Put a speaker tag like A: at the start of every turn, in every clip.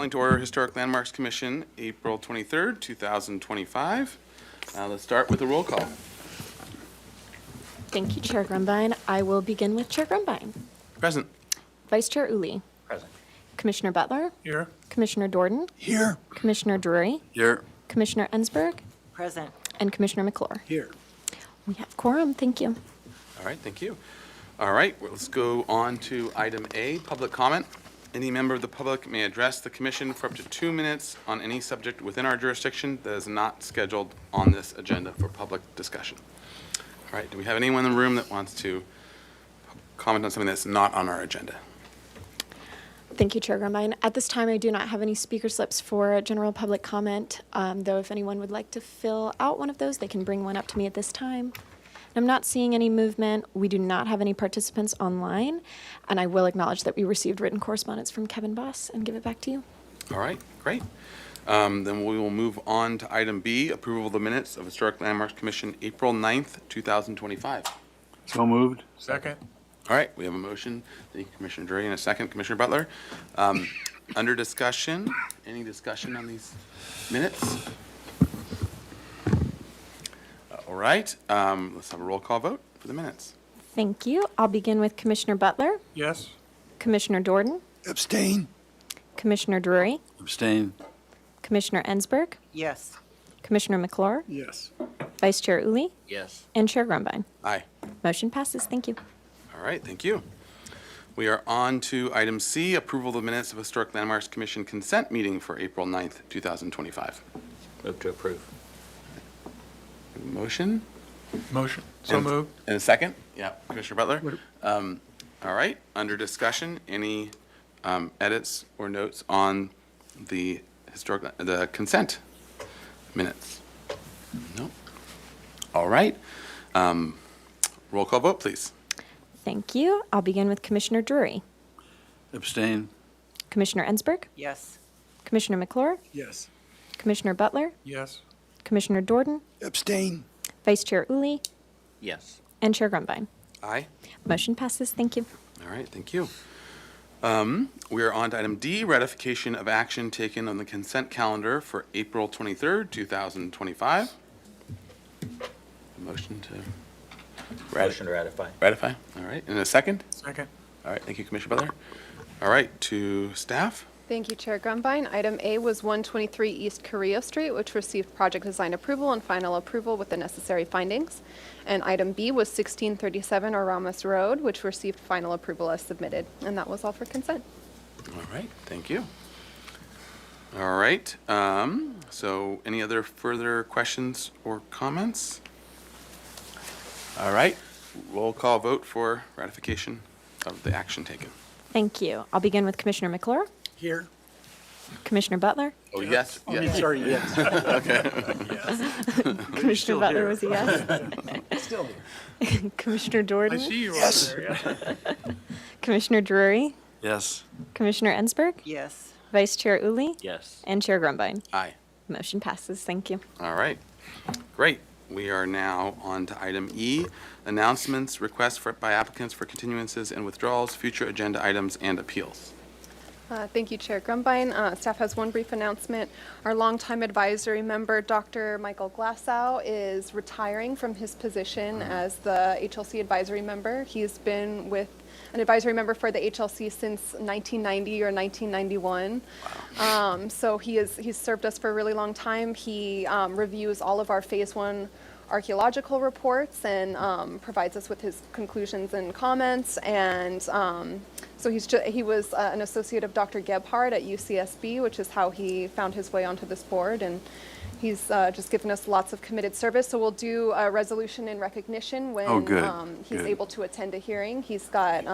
A: Calling to order Historic Landmarks Commission, April 23rd, 2025. Let's start with a roll call.
B: Thank you, Chair Grumbine. I will begin with Chair Grumbine.
A: Present.
B: Vice Chair Uli.
C: Present.
B: Commissioner Butler.
C: Here.
B: Commissioner Dorden.
C: Here.
B: Commissioner Drury.
A: Here.
B: Commissioner Ensberg.
D: Present.
B: And Commissioner McClure.
C: Here.
B: We have quorum. Thank you.
A: All right, thank you. All right, well, let's go on to item A, public comment. Any member of the public may address the commission for up to 2 minutes on any subject within our jurisdiction that is not scheduled on this agenda for public discussion. All right, do we have anyone in the room that wants to comment on something that's not on our agenda?
B: Thank you, Chair Grumbine. At this time, I do not have any speaker slips for general public comment, though if anyone would like to fill out one of those, they can bring one up to me at this time. I'm not seeing any movement. We do not have any participants online, and I will acknowledge that we received written correspondence from Kevin Boss and give it back to you.
A: All right, great. Then we will move on to item B, approval of the minutes of Historic Landmarks Commission, April 9th, 2025.
C: So moved. Second.
A: All right, we have a motion. Thank you, Commissioner Drury, and a second, Commissioner Butler. Under discussion, any discussion on these minutes? All right, let's have a roll call vote for the minutes.
B: Thank you. I'll begin with Commissioner Butler,
C: Yes.
B: Commissioner Dorden,
C: Abstain.
B: Commissioner Drury,
C: Abstain.
B: Commissioner Ensberg,
D: Yes.
B: Commissioner McClure,
C: Yes.
B: Vice Chair Uli,
C: Yes.
B: and Chair Grumbine.
A: Aye.
B: Motion passes. Thank you.
A: All right, thank you. We are on to item C, approval of the minutes of Historic Landmarks Commission consent meeting for April 9th, 2025.
C: Move to approve.
A: Motion?
C: Motion. So
A: And-
C: moved.
A: And a second? Yeah, Commissioner Butler. All right, under discussion, any edits or notes on the consent minutes? No? All right. Roll call vote, please.
B: Thank you. I'll begin with Commissioner Drury,
C: Abstain.
B: Commissioner Ensberg,
D: Yes.
B: Commissioner McClure,
C: Yes.
B: Commissioner Butler,
C: Yes.
B: Commissioner Dorden,
C: Abstain.
B: Vice Chair Uli,
C: Yes.
B: and Chair Grumbine.
A: Aye.
B: Motion passes. Thank you.
A: All right, thank you. We are on to item D, ratification of action taken on the consent calendar for April 23rd, 2025. Motion to
E: Motion to ratify.
A: ratify. All right, in a second?
C: Second.
A: All right, thank you, Commissioner Butler. All right, to staff.
F: Thank you, Chair Grumbine. Item A was 123 East Carrillo Street, which received project design approval and final approval with the necessary findings. And item B was 1637 Oramus Road, which received final approval as submitted. And that was all for consent.
A: All right, thank you. All right, so any other further questions or comments? All right, roll call vote for ratification of the action taken.
B: Thank you. I'll begin with Commissioner McClure,
C: Here.
B: Commissioner Butler,
A: Oh, yes, yes.
C: Sorry, yes.
B: Commissioner Butler was a yes,
C: Still here.
B: Commissioner Dorden,
C: you Yes.
B: Commissioner Drury,
C: Yes.
B: Commissioner Ensberg,
D: Yes.
B: Vice Chair Uli,
E: Yes.
B: and Chair Grumbine.
A: Aye.
B: Motion passes. Thank you.
A: All right, great. We are now on to item E, announcements, requests by applicants for continuances and withdrawals, future agenda items, and appeals.
F: Thank you, Chair Grumbine. Staff has one brief announcement. Our longtime advisory member, Dr. Michael Glassow, is retiring from his position as the HLC advisory member. He's been with an advisory member for the HLC since 1990 or 1991. So he's served us for a really long time. He reviews all of our Phase 1 archaeological reports and provides us with his conclusions and comments. And so he was an associate of Dr. Gebhardt at UCSB, which is how he found his way onto this board. And he's just given us lots of committed service. So we'll do a resolution in recognition when he's
C: Good.
F: able to attend a hearing. He's got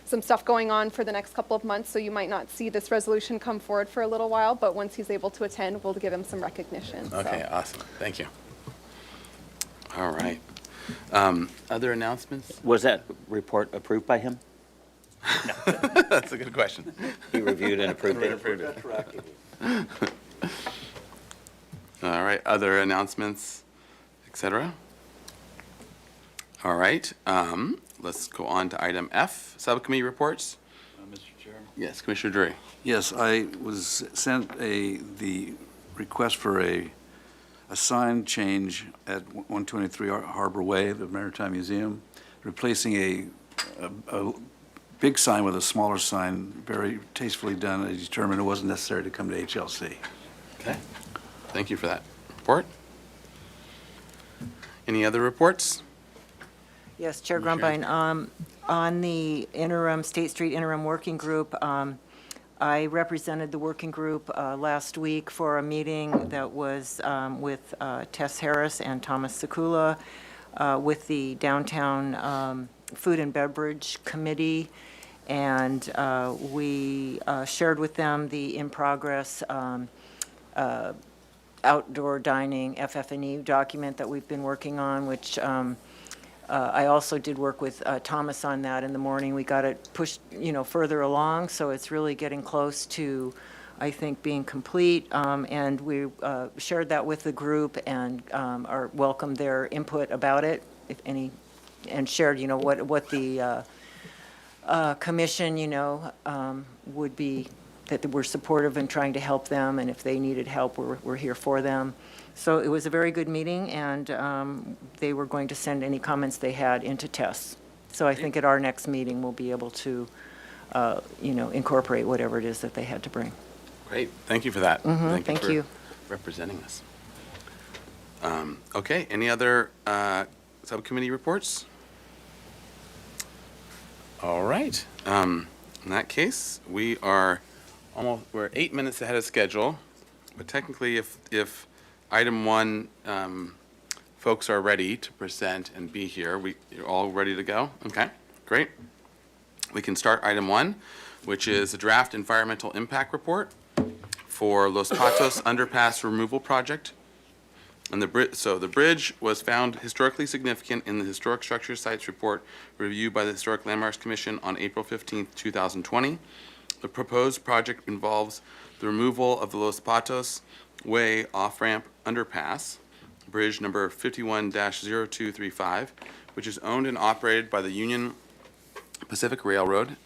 F: some stuff going on for the next couple of months, so you might not see this resolution come forward for a little while, but once he's able to attend, we'll give him some recognition.
A: Okay,
F: So.
A: awesome. Thank you. All right. Other announcements?
E: Was that report approved by him?
A: That's a good question.
E: He reviewed and approved it?
A: All right, other announcements, et cetera? All right, let's go on to item F, subcommittee reports.
C: Mr. Chair.
A: Yes, Commissioner Drury.
D: Yes, I was sent the request for a sign change at 123 Harbor Way, the Maritime Museum, replacing a big sign with a smaller sign, very tastefully done. I determined it wasn't necessary to come to HLC.
A: Okay. Thank you for that report. Any other reports?
G: Yes, Chair
A: Commissioner.
G: Grumbine, on the State Street Interim Working Group, I represented the working group last week for a meeting that was with Tess Harris and Thomas Sekula with the Downtown Food and Beverage Committee, and we shared with them the in-progress outdoor dining FF&E document that we've been working on, which I also did work with Thomas on that in the morning. We got it pushed, further along, so it's really getting close to, I think, being complete. And we shared that with the group and welcomed their input about it, if any, and shared, what the commission, would be, that we're supportive in trying to help them, and if they needed help, we're here for them. So it was a very good meeting, and they were going to send any comments they had into Tess. So I think at our next meeting, we'll be able to, incorporate whatever it is that they had to bring.
A: Great. Thank you for that.
G: Thank
A: for
G: you.
A: representing us. Okay. Any other subcommittee reports? All right. In that case, we're 8 minutes ahead of schedule, but technically, if item 1 folks are ready to present and be here, you're all ready to go? Okay, great. We can start item 1, which is a draft environmental impact report for Los Patos Underpass Removal Project. And the bridge was found historically significant in the Historic Structure Sites Report reviewed by the Historic Landmarks Commission on April 15, 2020. The proposed project involves the removal of the Los Patos Way off-ramp underpass, bridge number 51-0235, which is owned and operated by the Union Pacific Railroad.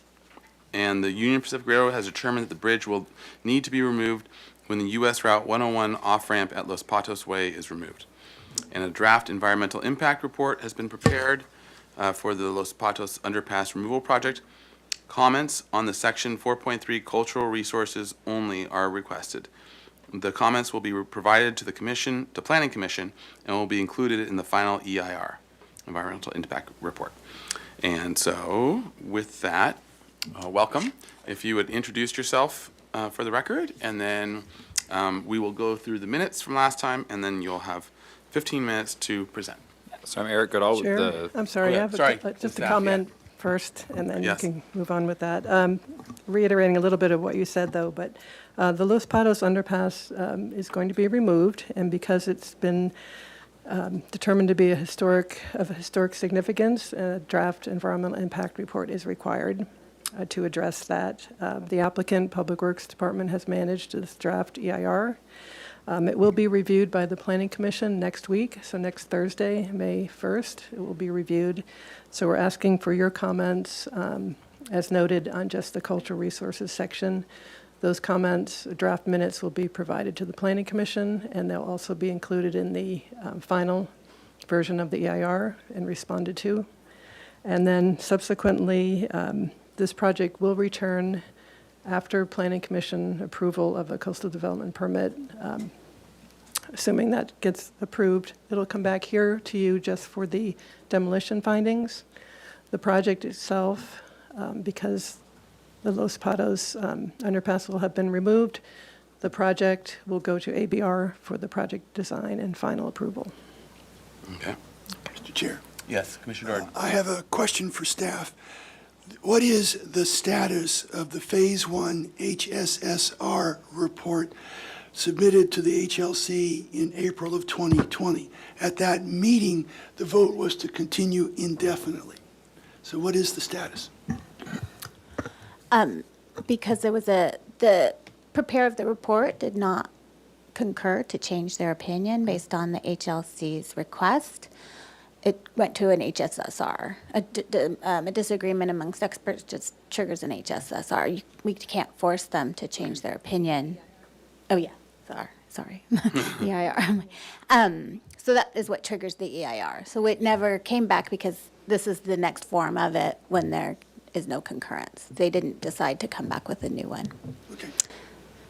A: And the Union Pacific Railroad has determined that the bridge will need to be removed when the U.S. Route 101 off-ramp at Los Patos Way is removed. And a draft environmental impact report has been prepared for the Los Patos Underpass Removal Project. Comments on the Section 4.3 Cultural Resources only are requested. The comments will be provided to the Planning Commission, and will be included in the final EIR, Environmental Impact Report. And so, with that, welcome. If you would introduce yourself for the record, and then we will go through the minutes from last time, and then you'll have 15 minutes to present.
H: So I'm Eric Goodall with
I: Chair,
H: the.
I: I'm sorry,
A: Okay,
I: I have
A: sorry,
I: just a
A: staff,
I: comment first, and then you
A: Yes.
I: can move on with that. Reiterating a little bit of what you said, though, but the Los Patos underpass is going to be removed, and because it's been determined to be of historic significance, a draft environmental impact report is required to address that. The applicant, Public Works Department, has managed this draft EIR. It will be reviewed by the Planning Commission next week, so next Thursday, May 1st, it will be reviewed. So we're asking for your comments, as noted on just the cultural resources section. Those comments, draft minutes, will be provided to the Planning Commission, and they'll also be included in the final version of the EIR and responded to. And then subsequently, this project will return after Planning Commission approval of a coastal development permit. Assuming that gets approved, it'll come back here to you just for the demolition findings. The project itself, because the Los Patos underpass will have been removed, the project will go to ABR for the project design and final approval.
A: Okay.
C: Mr. Chair,
A: Yes, Commissioner Jordan.
C: I have a question for staff. What is the status of the Phase 1 HSSR report submitted to the HLC in April of 2020? At that meeting, the vote was to continue indefinitely. So what is the status?
J: Because the preparer of the report did not concur to change their opinion based on the HLC's request. it went to an HSSR. A disagreement amongst experts just triggers an HSSR. We can't force them to change their opinion. Oh, yeah, sorry, EIR. So that is what triggers the EIR. So it never came back because this is the next form of it when there is no concurrence. They didn't decide to come back with a new one.
C: Okay,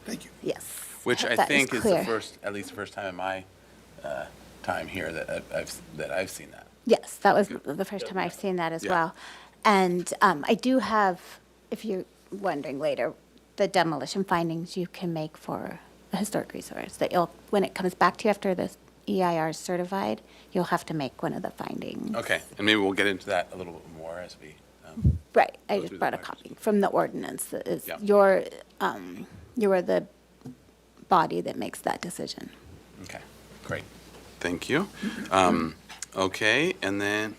C: thank you.
J: Yes.
A: Which I
J: That
A: think is
J: clear.
A: the first, at least the first time in my time here that I've seen that.
J: Yes, that was the first time I've seen that as
A: Yeah.
J: well. And I do have, if you're wondering later, the demolition findings you can make for a historic resource that when it comes back to you after the EIR is certified, you'll have to make one of the findings.
A: Okay, and maybe we'll get into that a little bit more as we,
J: Right, I
A: Go
J: just
A: through the
J: brought a
A: findings.
J: copy from the ordinance that is
A: Yeah.
J: you're the body that makes that decision.
A: okay, great. Thank you. Okay, and then,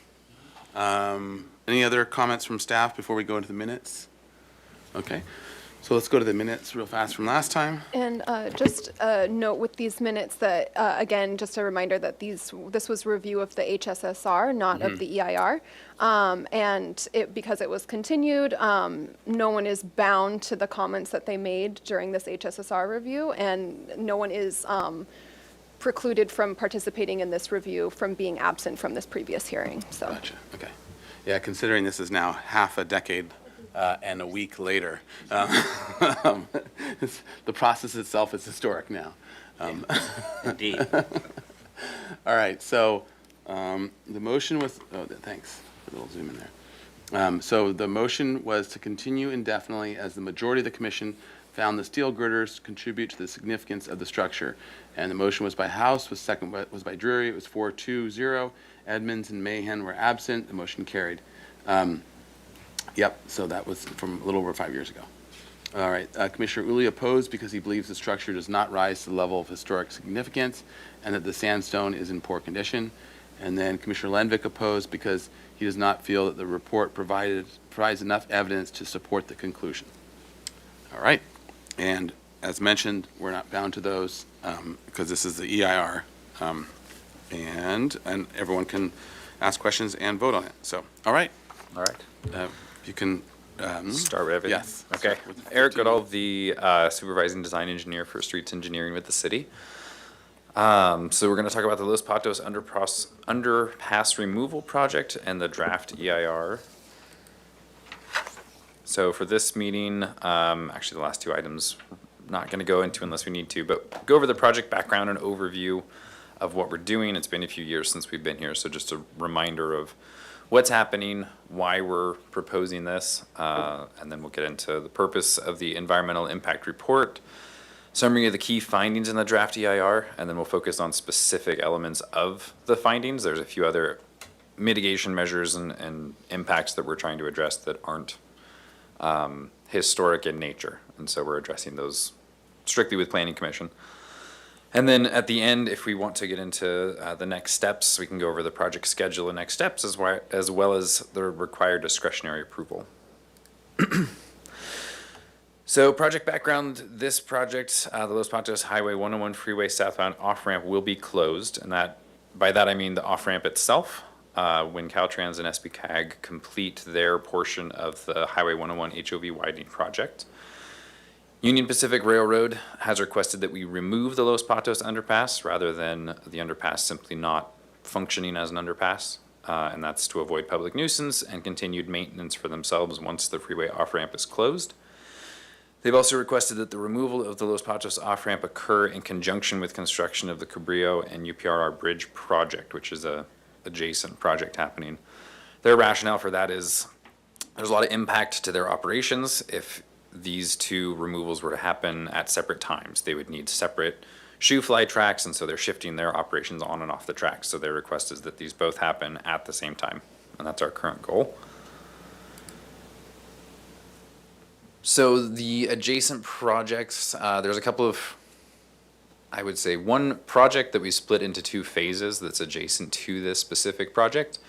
A: any other comments from staff before we go into the minutes? Okay, so let's go to the minutes real fast from last time.
F: And just a note with these minutes that, again, just a reminder that this was review of the HSSR, not of the EIR. And because it was continued, no one is bound to the comments that they made during this HSSR review, and no one is precluded from participating in this review from being absent from this previous hearing, so.
A: Gotcha, okay. Yeah, considering this is now half a decade and a week later, the process itself is historic now.
E: Indeed.
A: All right, so the motion was, thanks for the little zoom in there. So the motion was to continue indefinitely as the majority of the commission found the steel girders contribute to the significance of the structure. And the motion was by House, was by Drury, it was 4-2-0. Edmonds and Mahan were absent, the motion carried. Yep, so that was from a little over 5 years ago. All right, Commissioner Uli opposed because he believes the structure does not rise to the level of historic significance and that the sandstone is in poor condition. And then Commissioner Lenvik opposed because he does not feel that the report provides enough evidence to support the conclusion. All right, and as mentioned, we're not bound to those because this is the EIR. And everyone can ask questions and vote on it. So, all right,
H: All right.
A: you can.
H: Start with everything?
A: Yes.
H: Okay.
A: Start with
H: Eric
A: 15
H: Goodall, the supervising design engineer for streets engineering with the city. So we're going to talk about the Los Patos underpass removal project and the draft EIR. So for this meeting, actually the last two items, not going to go into unless we need to, but go over the project background and overview of what we're doing. It's been a few years since we've been here, so just a reminder of what's happening, why we're proposing this, and then we'll get into the purpose of the environmental impact report, summary of the key findings in the draft EIR, and then we'll focus on specific elements of the findings. There's a few other mitigation measures and impacts that we're trying to address that aren't historic in nature, and so we're addressing those strictly with Planning Commission. And then at the end, if we want to get into the next steps, we can go over the project schedule and next steps as well as the required discretionary approval. So project background, this project, the Los Patos Highway 101 freeway southbound off-ramp will be closed. And by that I mean the off-ramp itself, when Caltrans and SBCAG complete their portion of the Highway 101 HOV widening project. Union Pacific Railroad has requested that we remove the Los Patos underpass rather than the underpass simply not functioning as an underpass. And that's to avoid public nuisance and continued maintenance for themselves once the freeway off-ramp is closed. They've also requested that the removal of the Los Patos off-ramp occur in conjunction with construction of the Cabrillo and UPRR Bridge project, which is a adjacent project happening. Their rationale for that is there's a lot of impact to their operations if these two removals were to happen at separate times. They would need separate shoe fly tracks, and so they're shifting their operations on and off the tracks. So their request is that these both happen at the same time, and that's our current goal. So the adjacent projects, there's a couple of, I would say, one project that we split into two phases that's adjacent to this specific project.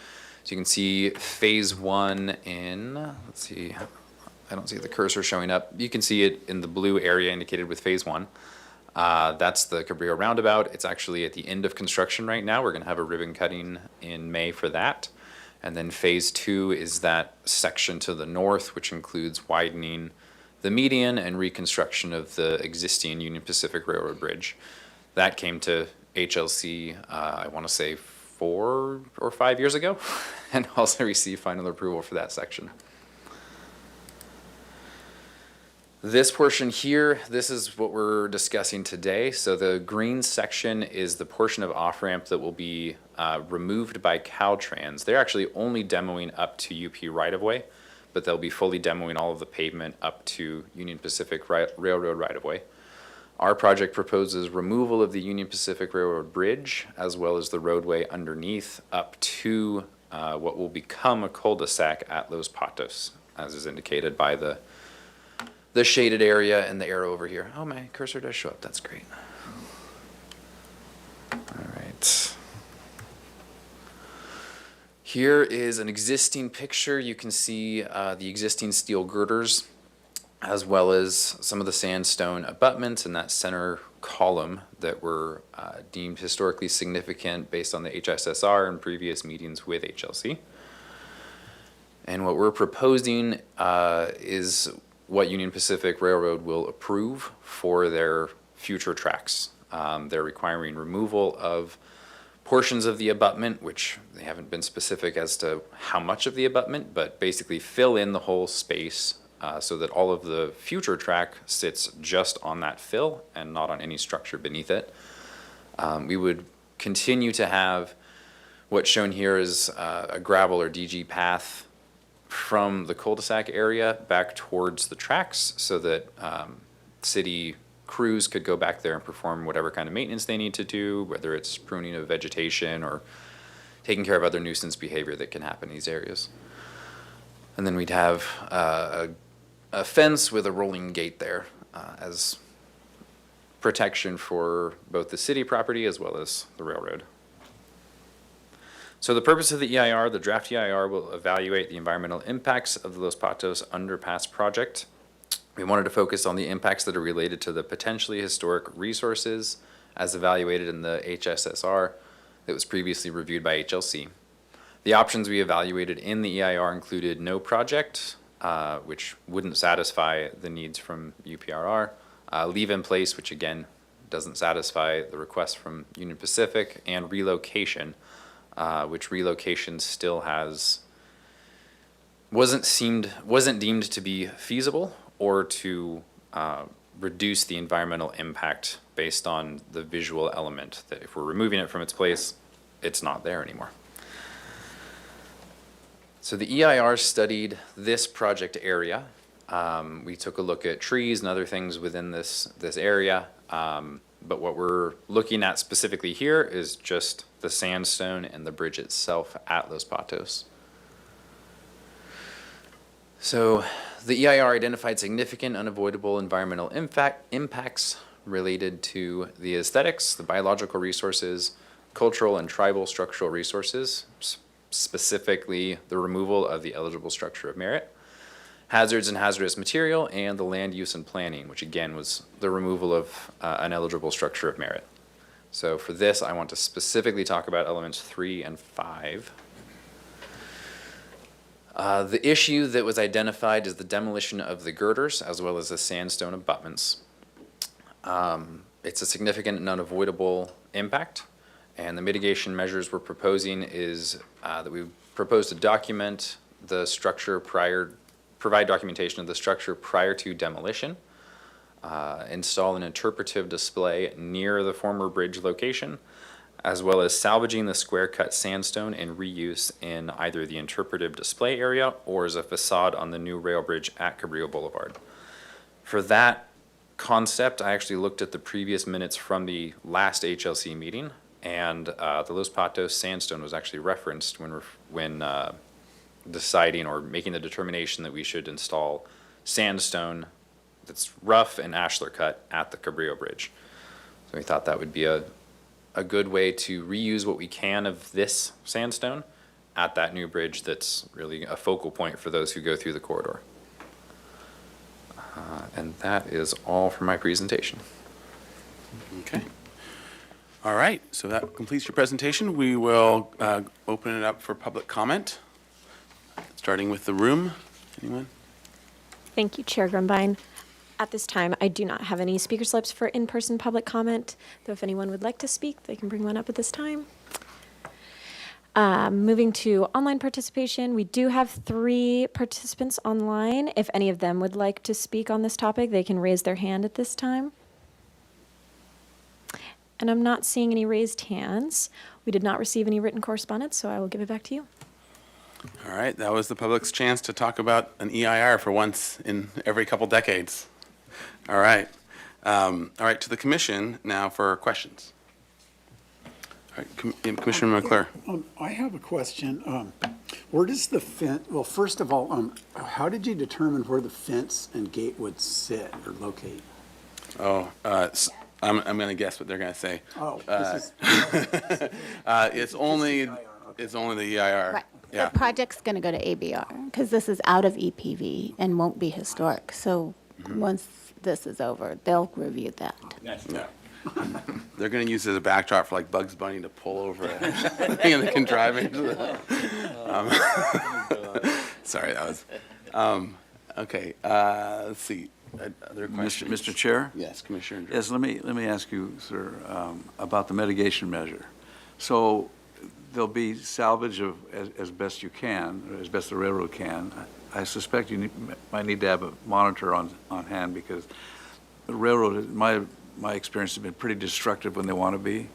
H: So you can see phase one in, let's see, I don't see the cursor showing up. You can see it in the blue area indicated with phase one. That's the Cabrillo Roundabout. It's actually at the end of construction right now. We're going to have a ribbon cutting in May for that. And then phase 2 is that section to the north, which includes widening the median and reconstruction of the existing Union Pacific Railroad Bridge. That came to HLC, I want to say 4 or 5 years ago, and also received final approval for that section. This portion here, this is what we're discussing today. So the green section is the portion of off-ramp that will be removed by Caltrans. They're actually only demoing up to UP right-of-way, but they'll be fully demoing all of the pavement up to Union Pacific Railroad right-of-way. Our project proposes removal of the Union Pacific Railroad Bridge, as well as the roadway underneath up to what will become a cul-de-sac at Los Patos, as is indicated by the shaded area and the arrow over here. Oh, my cursor does show up. That's great. All right. Here is an existing picture. You can see the existing steel girders, as well as some of the sandstone abutments in that center column that were deemed historically significant based on the HSSR and previous meetings with HLC. And what we're proposing is what Union Pacific Railroad will approve for their future tracks. They're requiring removal of portions of the abutment, which they haven't been specific as to how much of the abutment, but basically fill in the whole space so that all of the future track sits just on that fill and not on any structure beneath it. We would continue to have what's shown here is a gravel or DG path from the cul-de-sac area back towards the tracks so that city crews could go back there and perform whatever kind of maintenance they need to do, whether it's pruning of vegetation or taking care of other nuisance behavior that can happen in these areas. And then we'd have a fence with a rolling gate there as protection for both the city property as well as the railroad. So the purpose of the EIR, the draft EIR, will evaluate the environmental impacts of the Los Patos underpass project. We wanted to focus on the impacts that are related to the potentially historic resources as evaluated in the HSSR that was previously reviewed by HLC. The options we evaluated in the EIR included no project, which wouldn't satisfy the needs from UPRR, leave in place, which again doesn't satisfy the request from Union Pacific, and relocation, which relocation still wasn't deemed to be feasible or to reduce the environmental impact based on the visual element, that if we're removing it from its place, it's not there anymore. So the EIR studied this project area. We took a look at trees and other things within this area, but what we're looking at specifically here is just the sandstone and the bridge itself at Los Patos. So the EIR identified significant unavoidable environmental impacts related to the aesthetics, the biological resources, cultural and tribal structural resources, specifically the removal of the eligible structure of merit, hazards and hazardous material, and the land use and planning, which again was the removal of an eligible structure of merit. So for this, I want to specifically talk about elements 3 and 5. The issue that was identified is the demolition of the girders as well as the sandstone abutments. It's a significant and unavoidable impact, and the mitigation measures we're proposing is that we propose to document the structure provide documentation of the structure prior to demolition, install an interpretive display near the former bridge location, as well as salvaging the square cut sandstone and reuse in either the interpretive display area or as a facade on the new rail bridge at Cabrillo Boulevard. For that concept, I actually looked at the previous minutes from the last HLC meeting, and the Los Patos sandstone was actually referenced when deciding or making the determination that we should install sandstone that's rough and ashlar cut at the Cabrillo Bridge. So we thought that would be a good way to reuse what we can of this sandstone at that new bridge that's really a focal point for those who go through the corridor. And that is all for my presentation.
A: Okay. All right, so that completes your presentation. We will open it up for public comment, starting with the room. Anyone?
B: Thank you, Chair Grumbine. At this time, I do not have any speaker slips for in-person public comment, though if anyone would like to speak, they can bring one up at this time. Moving to online participation, we do have 3 participants online. If any of them would like to speak on this topic, they can raise their hand at this time. And I'm not seeing any raised hands. We did not receive any written correspondence, so I will give it back to you.
A: All right, that was the public's chance to talk about an EIR for once in every couple decades. All right. To the commission now for questions. All right, Commissioner McClure.
K: I have a question. Where does the fence, well, first of all, how did you determine where the fence and gate would sit or locate?
A: I'm going to guess what they're going to say.
K: Oh, this
A: It's only the EIR.
J: Right.
A: Yeah.
J: The project's going to go to ABR because this is out of EPV and won't be historic. So once this is over, they'll review that.
A: Yeah. They're going to use it as a backdrop for like Bugs Bunny to pull over it. And they can drive into the. Sorry, that was. Okay. Let's see. Other questions?
D: Mr. Chair?
A: Yes, Commissioner.
D: Yes, let me ask you, sir, about the mitigation measure. So there'll be salvage of as best you can, or as best the railroad can. I suspect you might need to have a monitor on hand because the railroad, my experience, has been pretty destructive when they want to be,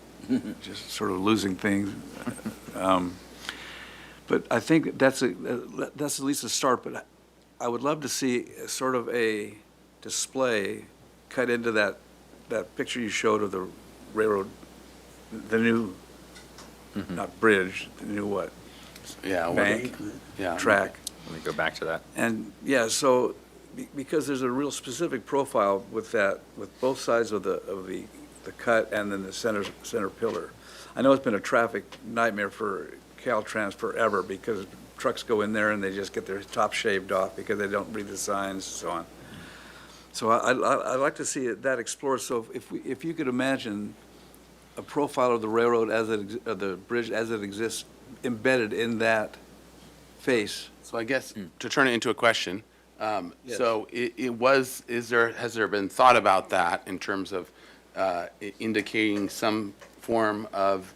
D: just sort of losing things. But I think that's at least a start. But I would love to see sort of a display cut into that picture you showed of the railroad, the new, not bridge, the new what?
A: Yeah.
D: Bank,
A: Yeah.
D: track.
H: Let me go back to that.
D: And, yeah, so, because there's a real specific profile with that, with both sides of the cut and then the center pillar. I know it's been a traffic nightmare for Caltrans forever because trucks go in there and they just get their top shaved off because they don't read the signs and so on. So I'd like to see that explored. So if you could imagine a profile of the railroad of the bridge as it exists embedded in that face.
A: So I guess to turn it into a question,
D: Yes.
A: so has there been thought about that in terms of indicating some form of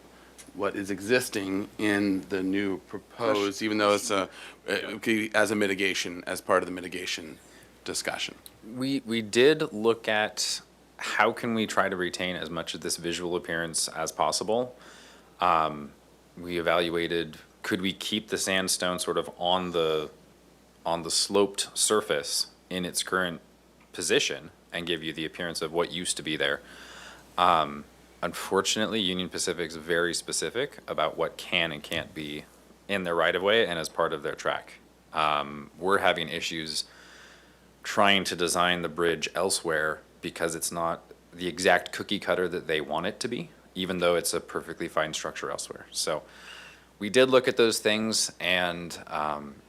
A: what is existing in the new proposed, even though it's as a mitigation, as part of the mitigation discussion?
H: We did look at how can we try to retain as much of this visual appearance as possible. We evaluated, could we keep the sandstone sort of on the sloped surface in its current position and give you the appearance of what used to be there. Unfortunately, Union Pacific's very specific about what can and can't be in their right-of-way and as part of their track. We're having issues trying to design the bridge elsewhere because it's not the exact cookie cutter that they want it to be, even though it's a perfectly fine structure elsewhere. So we did look at those things, and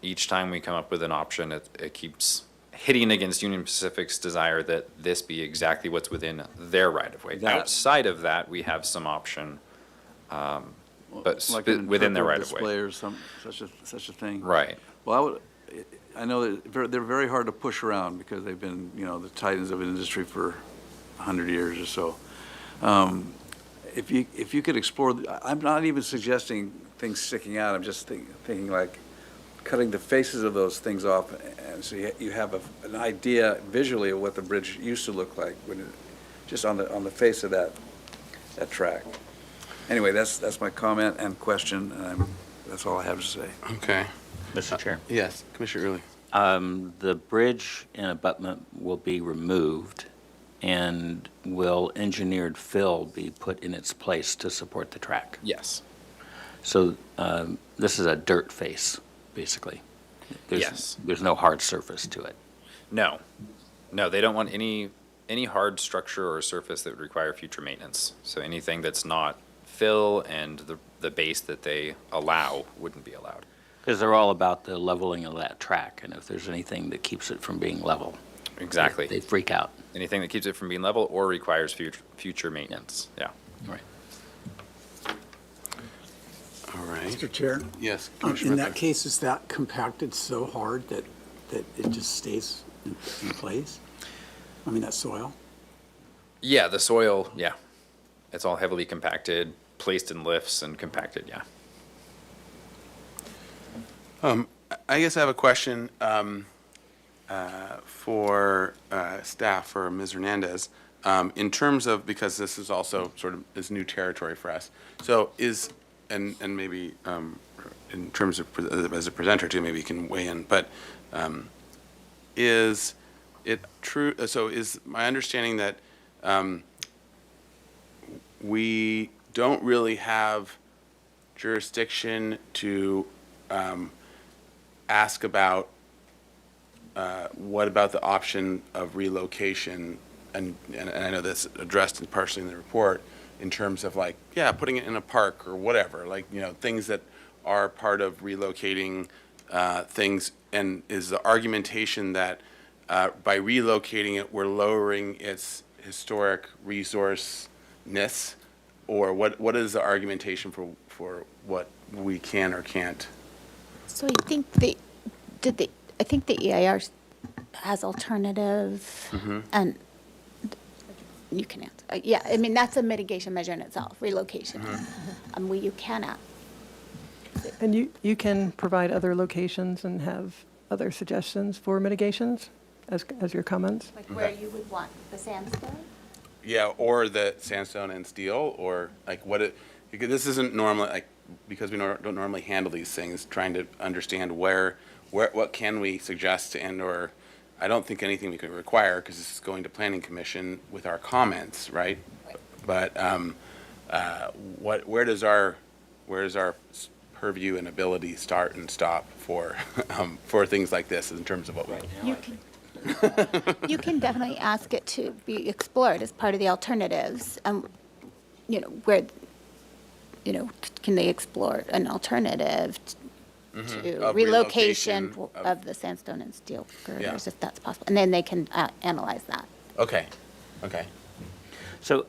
H: each time we come up with an option, it keeps hitting against Union Pacific's desire that this be exactly what's within their right-of-way. Outside of that, we have some option, but
D: Like an
H: within their
D: interpretive
H: right-of-way.
D: display or such a thing.
H: Right.
D: Well, I know that they're very hard to push around because they've been, the titans of industry for 100 years or so. If you could explore, I'm not even suggesting things sticking out, I'm just thinking like cutting the faces of those things off, and so you have an idea visually of what the bridge used to look like when just on the face of that track. Anyway, that's my comment and question, and that's all I have to say.
A: Okay.
E: Mr. Chair.
A: Yes, Commissioner Uli.
E: The bridge and abutment will be removed, and will engineered fill be put in its place to support the track?
H: Yes.
E: So this is a dirt face, basically?
H: Yes.
E: There's no hard surface to it?
H: No, they don't want any hard structure or surface that would require future maintenance. So anything that's not fill and the base that they allow wouldn't be allowed.
E: Because they're all about the leveling of that track, and if there's anything that keeps it from being level.
H: Exactly.
E: They freak out.
H: Anything that keeps it from being level or requires future maintenance, yeah.
E: Right.
A: All right.
K: Mr. Chair?
A: Yes,
K: In
A: Commissioner
K: that
A: Ritter.
K: case, is that compacted so hard that it just stays in place? I mean, that soil?
H: Yeah, the soil, yeah. It's all heavily compacted, placed in lifts and compacted, yeah.
A: I guess I have a question for staff, for Ms. Hernandez, in terms of, because this is also sort of is new territory for us. So is, and maybe in terms of, as a presenter too, maybe you can weigh in, but is it true, so is my understanding that we don't really have jurisdiction to ask about what about the option of relocation, and I know that's addressed partially in the report, in terms of like, yeah, putting it in a park or whatever, like, you know, things that are part of relocating things, and is the argumentation that by relocating it, we're lowering its historic resource-ness, or what is the argumentation for what we can or can't?
J: So I think I think the EIR has alternative, and you can answer. Yeah, I mean, that's a mitigation measure in itself, relocation. You cannot.
I: And you can provide other locations and have other suggestions for mitigations as your comments?
J: Like where you would want the sandstone?
A: Yeah, or the sandstone and steel, or like because this isn't normally, like, because we don't normally handle these things, trying to understand what can we suggest, and or I don't think anything we could require, because this is going to Planning Commission with our comments, right? But where does our purview and ability start and stop for things like this in terms of what we
J: You can definitely ask it to be explored as part of the alternatives. Where, can they explore an alternative to
A: Of
J: relocation
A: relocation
J: of the sandstone and steel girders,
A: Yeah.
J: if that's possible? And then they can analyze that.
A: Okay.
E: So,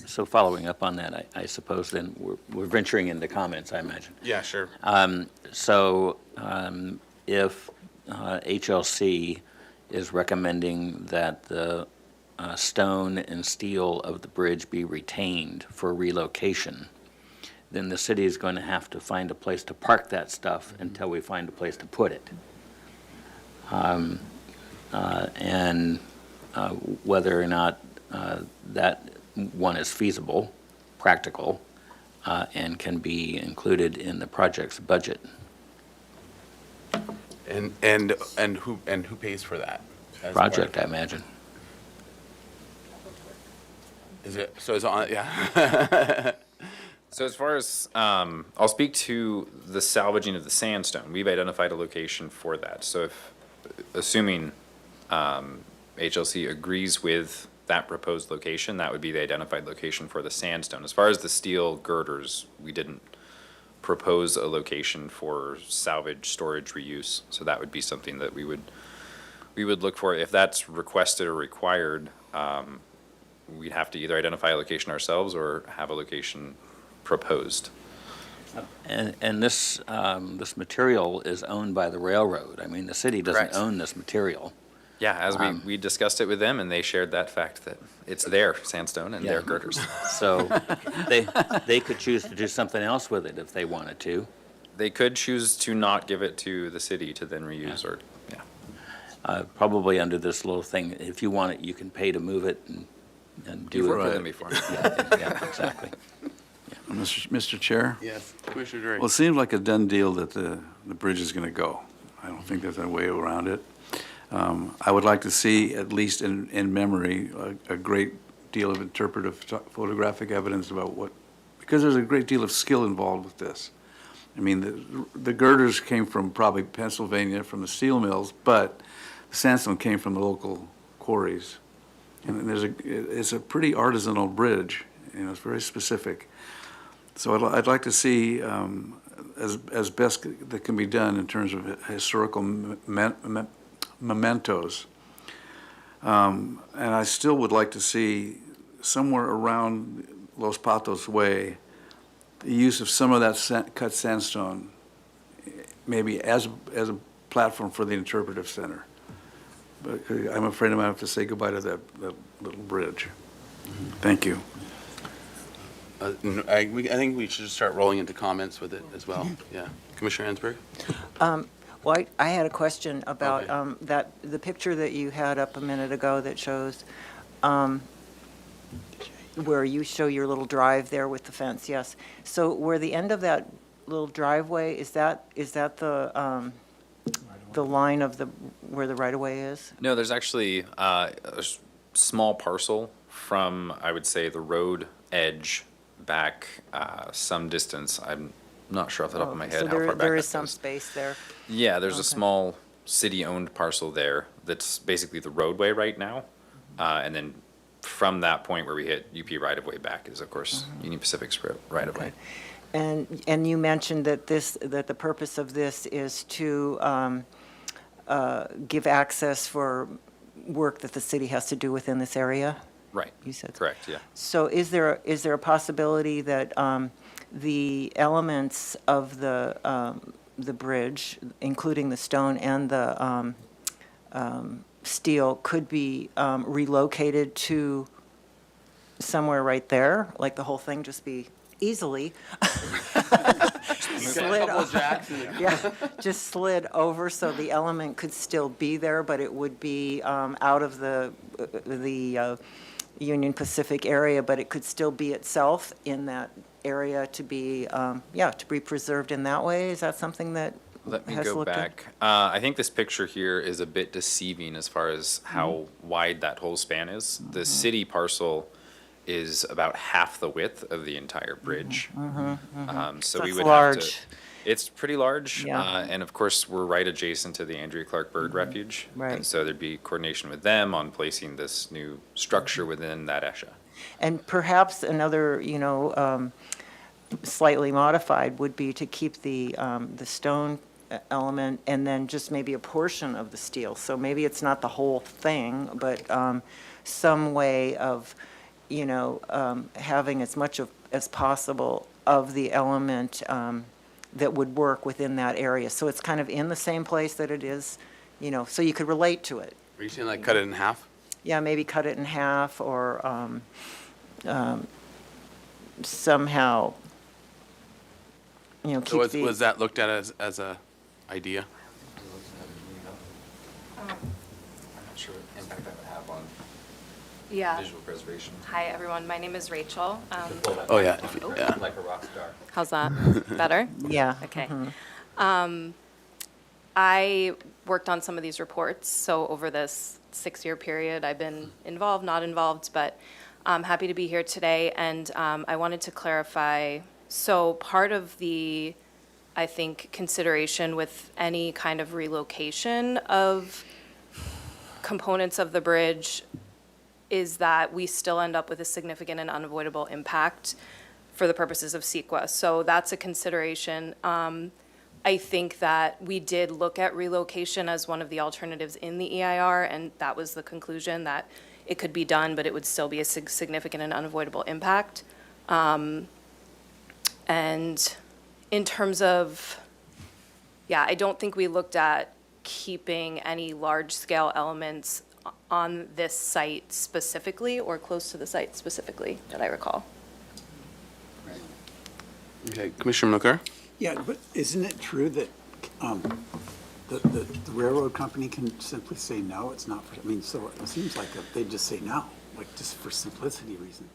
E: so following up on that, I suppose then we're venturing into comments, I imagine.
A: Yeah, sure.
E: If HLC is recommending that the stone and steel of the bridge be retained for relocation, then the city is going to have to find a place to park that stuff until we find a place to put it. And whether or not that one is feasible, practical, and can be included in the project's budget.
A: And who pays for that? as part of
E: Project, I
A: it?
E: imagine.
A: Is it, so it's on, yeah.
H: So as far as, I'll speak to the salvaging of the sandstone. We've identified a location for that. So assuming HLC agrees with that proposed location, that would be the identified location for the sandstone. As far as the steel girders, we didn't propose a location for salvage, storage, reuse. So that would be something that we would look for. If that's requested or required, we'd have to either identify a location ourselves or have a location proposed.
E: And this material is owned by the railroad. I mean, the city doesn't
H: Correct.
E: own this material.
H: Yeah, as we discussed it with them, and they shared that fact that it's their sandstone and their
E: Yeah.
H: girders.
E: So they could choose to do something else with it if they wanted to.
H: They could choose to not give it to the city to then reuse or, yeah.
E: Probably under this little thing, if you want it, you can pay to move it and do
H: You've
E: it.
H: worked with
E: with
H: them
E: it.
H: before.
E: Yeah, exactly.
D: Mr. Chair?
A: Yes, Commissioner Drury.
D: Well, it seems like a done deal that the bridge is going to go. I don't think there's a way around it. I would like to see, at least in memory, a great deal of interpretive photographic evidence about because there's a great deal of skill involved with this. I mean, the girders came from probably Pennsylvania, from the steel mills, but the sandstone came from the local quarries. And it's a pretty artisanal bridge, it's very specific. So I'd like to see, as best that can be done in terms of historical mementos, And I still would like to see somewhere around Los Patos Way, the use of some of that cut sandstone, maybe as a platform for the interpretive center. But I'm afraid I'm going to have to say goodbye to that little bridge. Thank you.
A: I think we should start rolling into comments with it as well. Yeah. Commissioner Ansberg?
G: Well, I had a question about
A: Okay.
G: the picture that you had up a minute ago that shows where you show your little drive there with the fence, yes. So where the end of that little driveway, is that the line of where the right-of-way is?
H: No, there's actually small parcel from, I would say, the road edge back some distance. I'm not sure off the top of my head
G: So
H: how far back
G: there
H: that
G: is some
H: goes.
G: space there?
H: Yeah, there's a
G: Okay.
H: small city-owned parcel there that's basically the roadway right now. And then from that point where we hit UP right-of-way back is, of course, Union Pacific's right-of-way.
G: And you mentioned that the purpose of this is to give access for work that the city has to do within this area?
H: Right.
G: You said.
H: Correct, yeah.
G: So is there a possibility that the elements of the bridge, including the stone and the steel, could be relocated to somewhere right there? Like the whole thing just be easily slid just slid over so the element could still be there, but it would be out of the Union Pacific area, but it could still be itself in that area to be, to be preserved in that way? Is that something that
H: Let me
G: has
H: go
G: looked at?
H: back. I think this picture here is a bit deceiving as far as how
G: Mm-hmm.
H: wide that whole span is. The city parcel is about half the width of the entire bridge. So
G: So
H: we
G: it's
H: would have
G: large.
H: to. It's pretty large.
G: Yeah.
H: And of course, we're right adjacent to the Andrea Clark Bird Refuge.
G: Right.
H: And so there'd be coordination with them on placing this new structure within that ESHA.
G: And perhaps another, slightly modified would be to keep the stone element and then just maybe a portion of the steel. So maybe it's not the whole thing, but some way of, having as much as possible of the element that would work within that area. So it's kind of in the same place that it is, so you could relate to it.
A: Are you saying like cut it in half?
G: Yeah, maybe cut it in half or somehow,
A: So
G: keep the.
A: was that looked at as a idea?
H: I'm not sure what impact that would have on
L: Yeah.
H: visual preservation.
L: Hi, everyone. My name is Rachel.
A: Oh, yeah. Yeah.
H: Like a rock star.
L: How's that? Better?
G: Yeah.
L: Okay. I worked on some of these reports, so over this 6-year period, I've been involved, not involved, but I'm happy to be here today, and I wanted to clarify, so part of the, I think, consideration with any kind of relocation of components of the bridge is that we still end up with a significant and unavoidable impact for the purposes of CEQA. So that's a consideration. I think that we did look at relocation as one of the alternatives in the EIR, and that was the conclusion, that it could be done, but it would still be a significant and unavoidable impact. And in terms of, I don't think we looked at keeping any large-scale elements on this site specifically or close to the site specifically, that I recall.
A: Okay, Commissioner McClure?
K: Yeah, but isn't it true that the railroad company can simply say, no, it's not for, so it seems like they just say no, like just for simplicity reasons.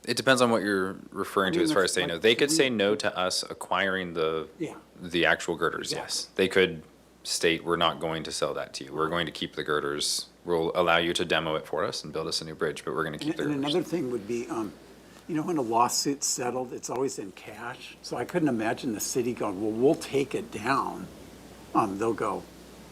H: It depends on what you're referring to as far as saying no. They could say no to us acquiring
K: Yeah.
H: the actual girders,
K: Exactly.
H: yes. They could state, we're not going to sell that to you. We're going to keep the girders. We'll allow you to demo it for us and build us a new bridge, but we're going to keep the
K: And
H: girders.
K: another thing would be, when a lawsuit's settled, it's always in cash. So I couldn't imagine the city going, well, we'll take it down. They'll go,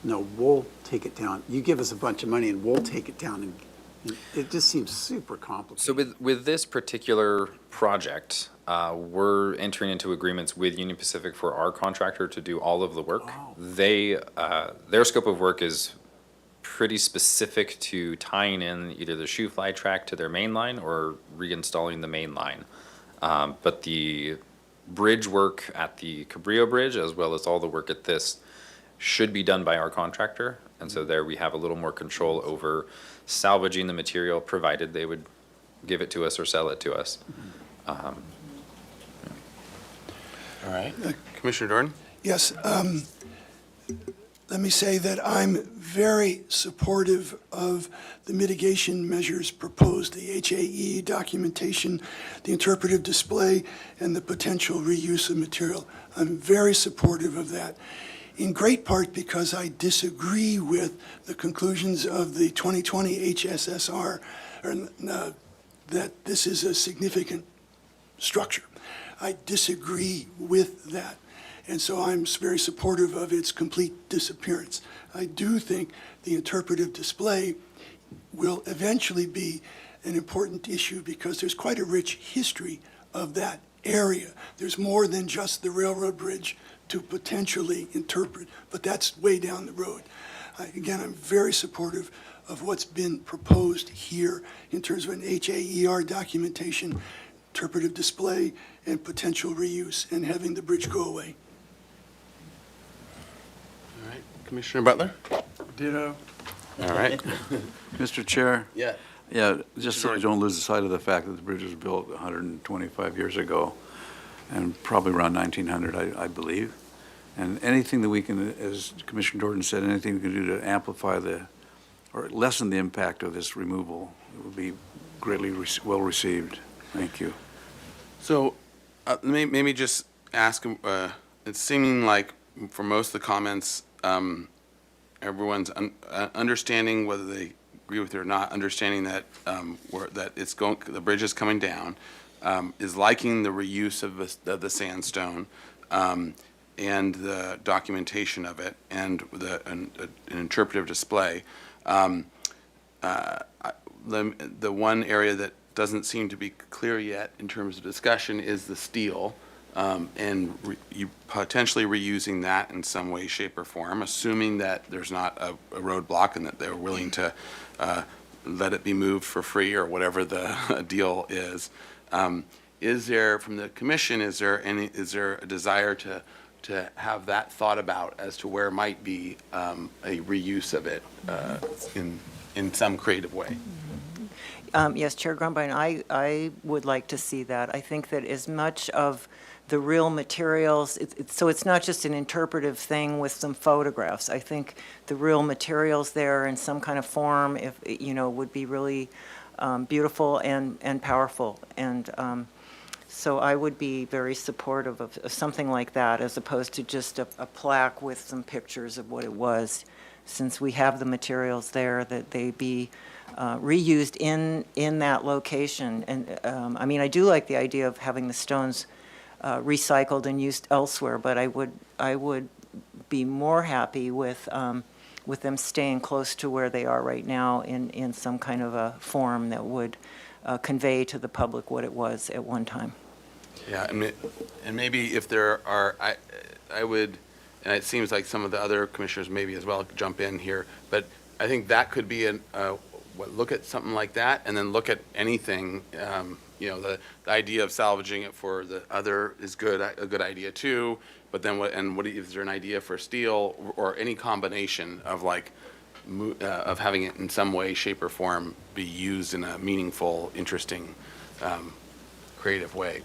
K: no, we'll take it down. You give us a bunch of money and we'll take it down. And it just seems super complicated.
H: So with this particular project, we're entering into agreements with Union Pacific for our contractor to do all of the work.
K: Oh.
H: They, their scope of work is pretty specific to tying in either the shoe fly track to their main line or reinstalling the main line. But the bridge work at the Cabrillo Bridge, as well as all the work at this, should be done by our contractor. And so there we have a little more control over salvaging the material, provided they would give it to us or sell it to us.
A: All right. Commissioner Jordan?
C: Yes, let me say that I'm very supportive of the mitigation measures proposed, the HAE documentation, the interpretive display, and the potential reuse of material. I'm very supportive of that, in great part because I disagree with the conclusions of the 2020 HSSR, that this is a significant structure. I disagree with that. And so I'm very supportive of its complete disappearance. I do think the interpretive display will eventually be an important issue because there's quite a rich history of that area. There's more than just the railroad bridge to potentially interpret, but that's way down the road. Again, I'm very supportive of what's been proposed here in terms of an HAER documentation, interpretive display, and potential reuse, and having the bridge go away.
A: All right. Commissioner Butler?
K: Ditto.
A: All right.
D: Mr. Chair?
A: Yeah.
D: Yeah, just so we don't lose sight of the fact that the bridge was built 125 years ago, and probably around 1900, I believe. And anything that we can, as Commissioner Jordan said, anything we can do to amplify or lessen the impact of this removal would be greatly well received. Thank you.
A: So maybe just ask, it's seeming like for most of the comments, everyone's understanding, whether they agree with it or not, understanding that the bridge is coming down, is liking the reuse of the sandstone, and the documentation of it, and an interpretive display. The one area that doesn't seem to be clear yet in terms of discussion is the steel, and you potentially reusing that in some way, shape, or form, assuming that there's not a roadblock and that they're willing to let it be moved for free or whatever the deal is. Is there, from the commission, is there a desire to have that thought about as to where might be a reuse of it in some creative way?
G: Yes, Chair Grumbine, I would like to see that. I think that as much of the real materials, so it's not just an interpretive thing with some photographs. I think the real materials there in some kind of form, would be really beautiful and powerful. And so I would be very supportive of something like that, as opposed to just a plaque with some pictures of what it was, since we have the materials there, that they be reused in that location. And I do like the idea of having the stones recycled and used elsewhere, but I would be more happy with them staying close to where they are right now in some kind of a form that would convey to the public what it was at one time.
A: Yeah, and maybe if there are, I would, and it seems like some of the other commissioners maybe as well jump in here, but I think that could be look at something like that, and then look at anything. The idea of salvaging it for the other is a good idea too. But then is there an idea for steel or any combination of of having it in some way, shape, or form be used in a meaningful, interesting, creative way?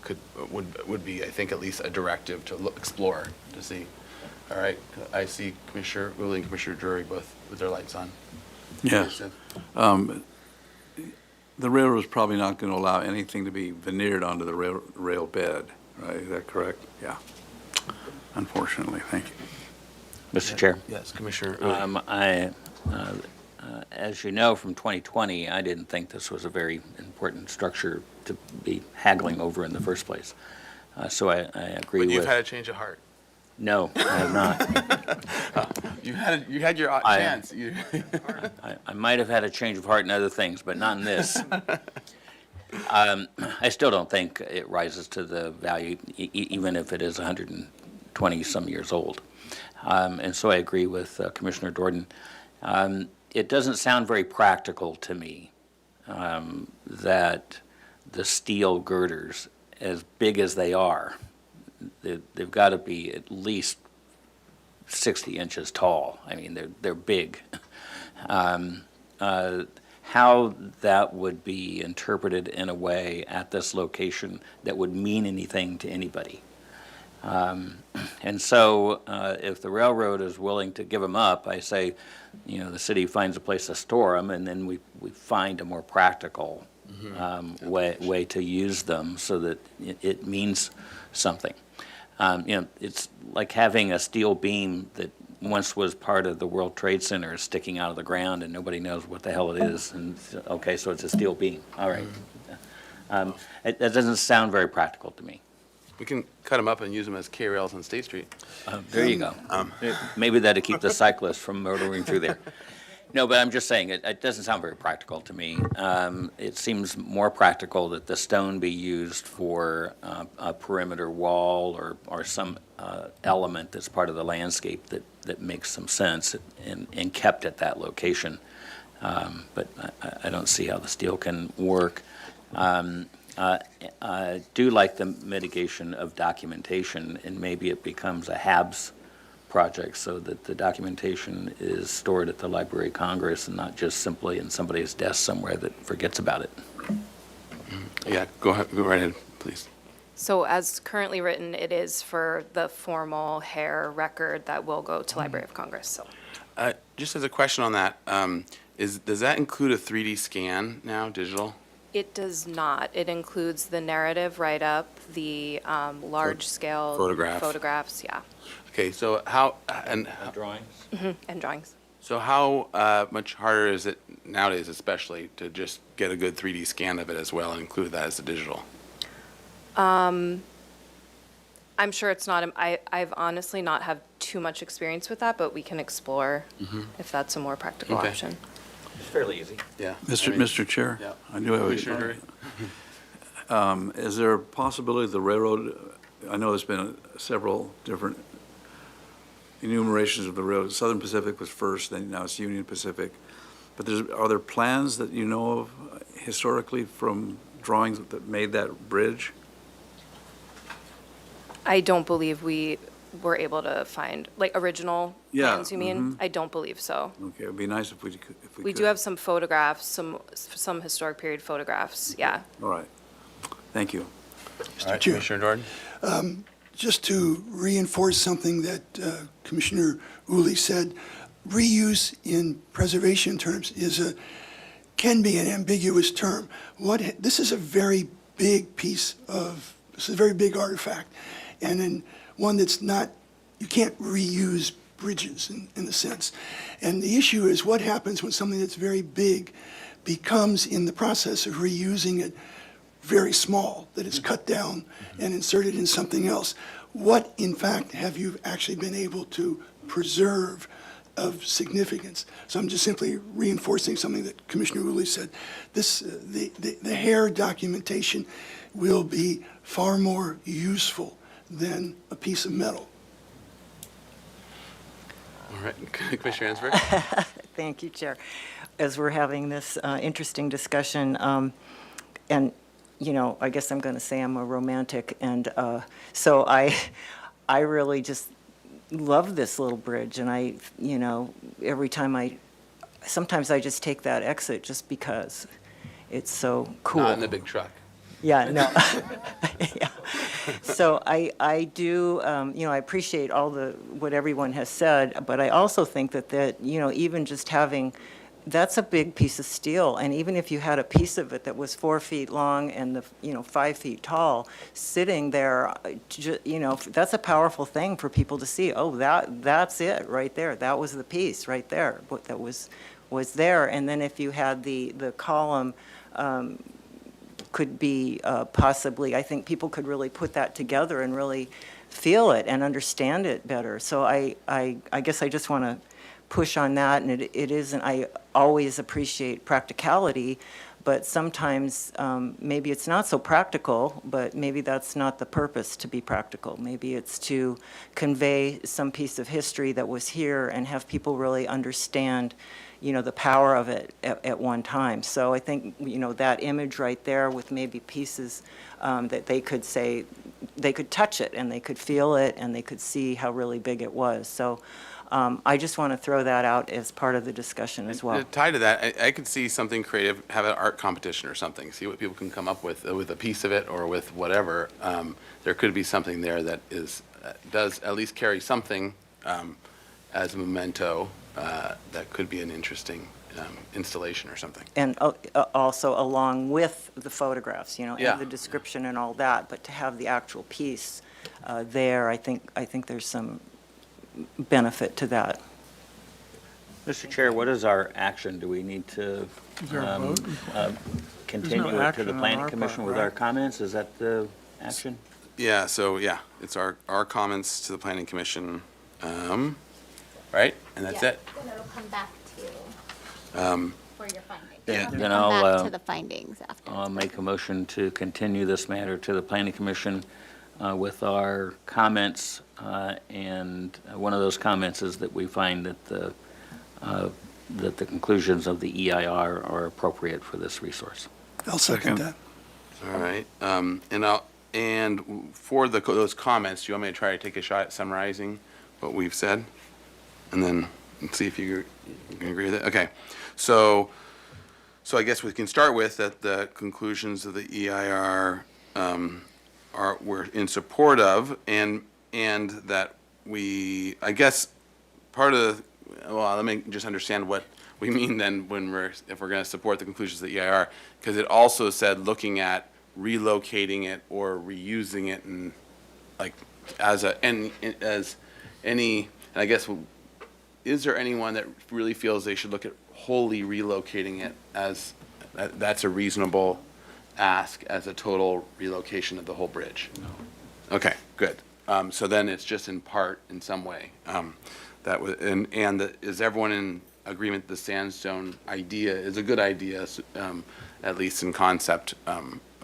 A: Would be, I think, at least a directive to explore, to see. All right, I see Commissioner Woolley and Commissioner Drury both with their lights on.
D: Yes. The railroad is probably not going to allow anything to be veneered onto the rail bed, right? Is that correct? Yeah. Unfortunately, thank you.
E: Mr. Chair?
A: Yes, Commissioner Woolley.
E: As you know from 2020, I didn't think this was a very important structure to be haggling over in the first place. So I agree with...
A: But you've had a change of heart.
E: No, I have not.
A: You had your chance.
E: I might have had a change of heart in other things, but not in this. I still don't think it rises to the value, even if it is 120-some years old. And so I agree with Commissioner Jordan. it doesn't sound very practical to me that the steel girders, as big as they are, they've got to be at least 60 inches tall. I mean, they're big. How that would be interpreted in a way at this location that would mean anything to anybody. And so if the railroad is willing to give them up, I say, the city finds a place to store them, and then we find a more practical way to use them so that it means something. It's like having a steel beam that once was part of the World Trade Center sticking out of the ground and nobody knows what the hell it is. And okay, so it's a steel beam. All right. That doesn't sound very practical to me.
A: We can cut them up and use them as K-rails on State Street.
E: There you go. Maybe that'd keep the cyclists from motoring through there. No, but I'm just saying, it doesn't sound very practical to me. It seems more practical that the stone be used for a perimeter wall or some element that's part of the landscape that makes some sense and kept at that location. But I don't see how the steel can work. I do like the mitigation of documentation, and maybe it becomes a HABS project so that the documentation is stored at the Library of Congress and not just simply in somebody's desk somewhere that forgets about it.
A: Yeah, go right ahead, please.
L: So as currently written, it is for the formal hair record that will go to Library of Congress, so.
A: Just as a question on that, does that include a 3D scan now, digital?
L: It does not. It includes the narrative write-up, the large-scale photographs, yeah,
A: Okay, so
E: Drawings?
L: and drawings.
A: so how much harder is it nowadays, especially, to just get a good 3D scan of it as well and include that as the digital?
L: I'm sure it's not, I've honestly not have too much experience with that, but we can explore if that's a more practical
A: Okay.
L: option.
E: It's fairly easy.
A: Yeah.
D: Mr. Chair?
A: Yeah.
D: I do have
A: Commissioner Drury?
D: Is there a possibility the railroad, I know there's been several different enumerations of the railroad. Southern Pacific was first, then now it's Union Pacific. But are there plans that you know of historically from drawings that made that bridge?
L: I don't believe we were able to find, like, original
D: Yeah,
L: plans, you mean? I don't believe so.
D: Okay, it'd be nice if we could.
L: We do have some photographs, some historic period photographs, yeah.
D: All right. Thank you.
A: All right,
C: Chair.
A: Commissioner Jordan?
C: Just to reinforce something that Commissioner Uli said, reuse in preservation terms can be an ambiguous term. This is a very big this is a very big artifact, and then one that's not, you can't reuse bridges in a sense. And the issue is what happens when something that's very big becomes, in the process of reusing it, very small, that it's cut down and inserted in something else. What, in fact, have you actually been able to preserve of significance? So I'm just simply reinforcing something that Commissioner Uli said. The hair documentation will be far more useful than a piece of metal.
A: All right, Commissioner Ansberg?
G: Thank you, Chair. As we're having this interesting discussion, and, I guess I'm going to say I'm a romantic, and so I really just love this little bridge, and every time sometimes I just take that exit just because it's so cool.
A: Not in the big truck.
G: Yeah, no. Yeah. So I do, I appreciate what everyone has said, but I also think that, even just having, that's a big piece of steel. And even if you had a piece of it that was 4 feet long and 5 feet tall, sitting there, that's a powerful thing for people to see. Oh, that's it right there. That was the piece right there, what that was there. And then if you had the column, could be possibly, I think people could really put that together and really feel it and understand it better. So I guess I just want to push on that, and it isn't, I always appreciate practicality, But sometimes, maybe it's not so practical, but maybe that's not the purpose to be practical. Maybe it's to convey some piece of history that was here and have people really understand, the power of it at one time. So I think, that image right there with maybe pieces that they could say, they could touch it and they could feel it and they could see how really big it was. So I just want to throw that out as part of the discussion as well.
A: Tied to that, I could see something creative, have an art competition or something, see what people can come up with a piece of it or with whatever. There could be something there that does at least carry something as a memento that could be an interesting installation or something.
G: And also along with the photographs,
A: Yeah.
G: and the description and all that, but to have the actual piece there, I think there's some benefit to that.
E: Mr. Chair, what is our action? Do we need to continue it to
K: action
E: the
K: on
E: planning
K: our
E: commission
K: part,
E: with
K: right?
E: our comments? Is that the action?
A: Yeah, so, it's our comments to the planning commission, right? And that's it.
J: Then it'll come back to you for your findings.
A: Yeah.
J: It'll
E: Then
J: come
E: I'll,
J: back to the findings after.
E: I'll make a motion to continue this matter to the planning commission with our comments, and one of those comments is that we find that the conclusions of the EIR are appropriate for this resource.
C: I'll second that.
A: All right, and for those comments, do you want me to try to take a shot at summarizing what we've said? And then see if you can agree with it? Okay, so I guess we can start with that the conclusions of the EIR we're in support of, and that I guess, let me just understand what we mean then if we're going to support the conclusions of the EIR, because it also said looking at relocating it or reusing it, and like as any, and I guess, is there anyone that really feels they should look at wholly relocating it as that's a reasonable ask as a total relocation of the whole bridge? No. Okay, good. So then it's just in part, in some way. Is everyone in agreement the sandstone idea is a good idea, at least in concept,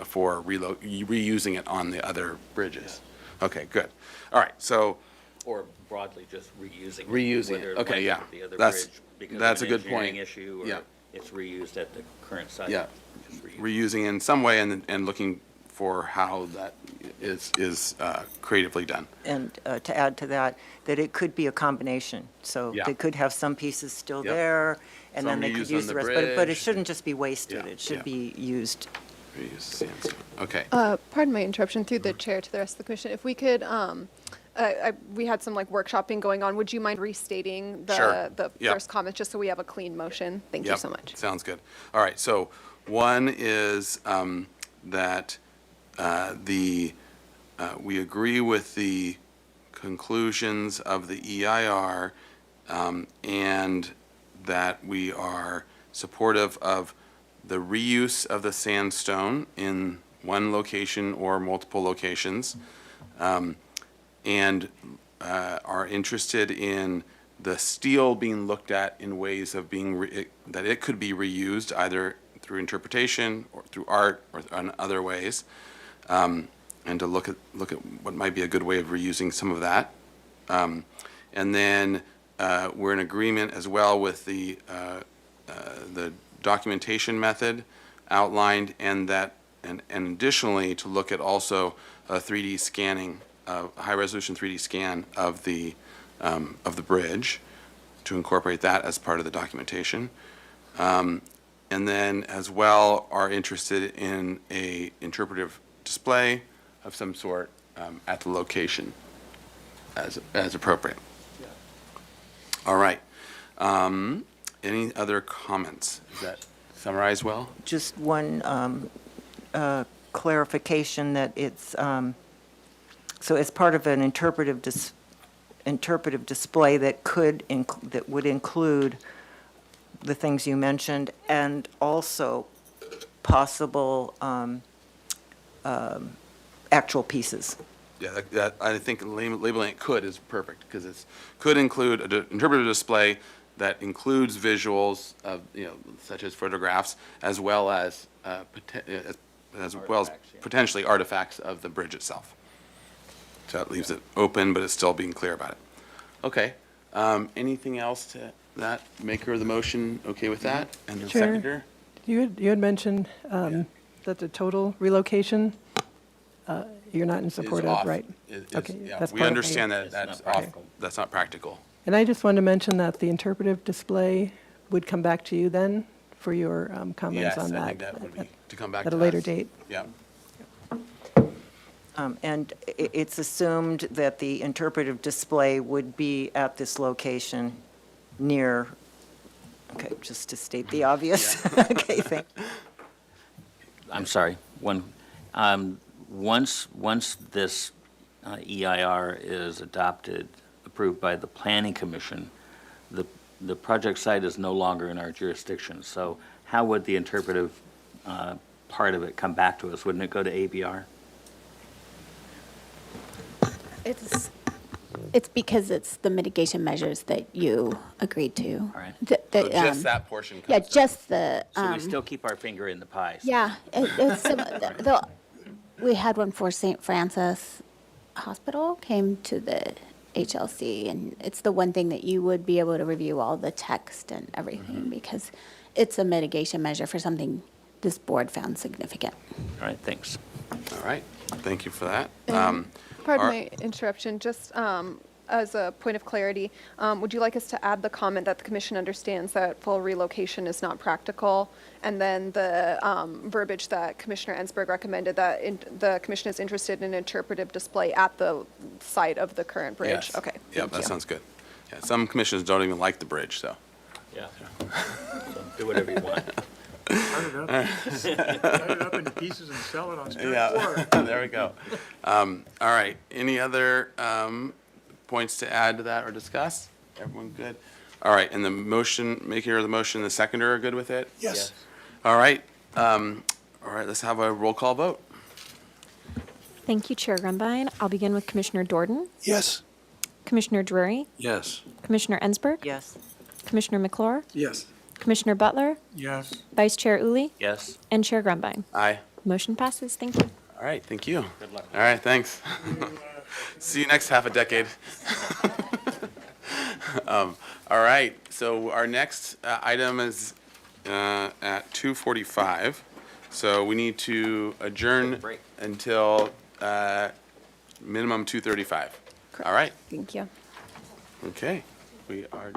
A: for reusing it on the other bridges? Okay, good. All right, so.
E: Or broadly, just reusing it.
A: Reusing it,
E: whether it
A: okay,
E: might
A: yeah.
E: be the other
A: That's-
E: bridge because
A: that's
E: of
A: a
E: an
A: good point.
E: engineering issue,
A: Yeah.
E: or it's reused at the current site.
A: Yeah.
E: Just reused.
A: Reusing in some way and looking for how that is creatively done.
G: And to add to that, that it could be a combination. So
A: Yeah.
G: they could have some pieces still
A: Yep.
G: there, and then
A: Some
G: they could
A: reused on
G: use
A: the
G: the rest. But it
A: bridge.
G: shouldn't just be wasted.
A: Yeah,
G: It should
A: yeah.
G: be used.
A: Reuse sandstone. Okay.
F: Pardon my interruption through the chair to the rest of the commission. If we could, we had some like workshopping going on. Would you mind restating
A: Sure.
F: the
A: Yep.
F: first comment just so we have a clean motion? Thank you
A: Yep,
F: so much.
A: sounds good. All right, so one is that we agree with the conclusions of the EIR, and that we are supportive of the reuse of the sandstone in one location or multiple locations, and are interested in the steel being looked at in ways of that it could be reused either through interpretation or through art or in other ways, and to look at what might be a good way of reusing some of that. And then we're in agreement as well with the documentation method outlined, and additionally to look at also a 3D scanning, a high-resolution 3D scan of the bridge, to incorporate that as part of the documentation. And then as well are interested in a interpretive display of some sort at the location as appropriate. All right. Any other comments? Does that summarize well?
G: Just one clarification that it's, so as part of an interpretive display that would include the things you mentioned, and also possible actual pieces.
A: Yeah, I think labeling it could is perfect, because it could include an interpretive display that includes visuals of, such as photographs, as well as potentially artifacts of the bridge itself. So that leaves it open, but it's still being clear about it. Okay. Anything else to that? Maker of the motion, okay with that? And the
I: Chair.
A: seconder?
I: You had mentioned that the total relocation, you're not in support
A: Is
I: of,
A: off.
I: right? Okay,
A: Yeah,
I: that's
A: we
I: part of
A: understand
I: the-
A: that that's
E: not
A: off,
E: practical.
A: that's not practical.
I: And I just wanted to mention that the interpretive display would come back to you then for your comments
A: Yes,
I: on that.
A: I think that would be to come back to
I: At a later
A: us.
I: date.
A: Yeah.
G: And it's assumed that the interpretive display would be at this location near, okay, just to state the obvious. Okay, thank you.
E: I'm sorry, once this EIR is adopted, approved by the Planning Commission, the project site is no longer in our jurisdiction. So how would the interpretive part of it come back to us? Wouldn't it go to ABR?
J: It's because it's the mitigation measures that you agreed to.
E: All right.
A: So just that portion comes
J: Yeah,
A: to us.
J: just the,
E: So we still keep our finger in the pie. so-
J: yeah, we had one for St. Francis Hospital, came to the HLC, and it's the one thing that you would be able to review all the text and everything, because it's a mitigation measure for something this board found significant.
E: All right, thanks.
A: All right, thank you for that.
F: Pardon
A: Are-
F: my interruption, just as a point of clarity, would you like us to add the comment that the commission understands that full relocation is not practical? And then the verbiage that Commissioner Ensberg recommended, that the commission is interested in interpretive display at the site of the current bridge?
A: Yes.
F: Okay,
A: Yeah,
F: thank
A: that
F: you.
A: sounds good. Yeah, some commissions don't even like the bridge, so.
E: Yeah. So do whatever you want.
K: Cut it up into pieces and sell it on street
A: Yeah,
K: floor.
A: there we go. All right, any other points to add to that or discuss? Everyone good? All right, and the maker of the motion, the seconder are good with it?
C: Yes.
A: All right, let's have a roll call vote.
B: Thank you, Chair Grumbine. I'll begin with Commissioner Dordan,
C: Yes.
B: Commissioner Drury,
D: Yes.
B: Commissioner Ensberg,
G: Yes.
B: Commissioner McClure,
K: Yes.
B: Commissioner Butler,
K: Yes.
B: Vice Chair Uli,
E: Yes?
B: and Chair Grumbine.
A: Aye.
B: Motion passes. Thank you.
A: All right, thank you.
E: Good luck.
A: All right, thanks. See you next half a decade. All right, so our next item is at 2:45. So we need to adjourn
E: Break.
A: until minimum 2:35. All right,
F: Thank you.
A: okay, we are.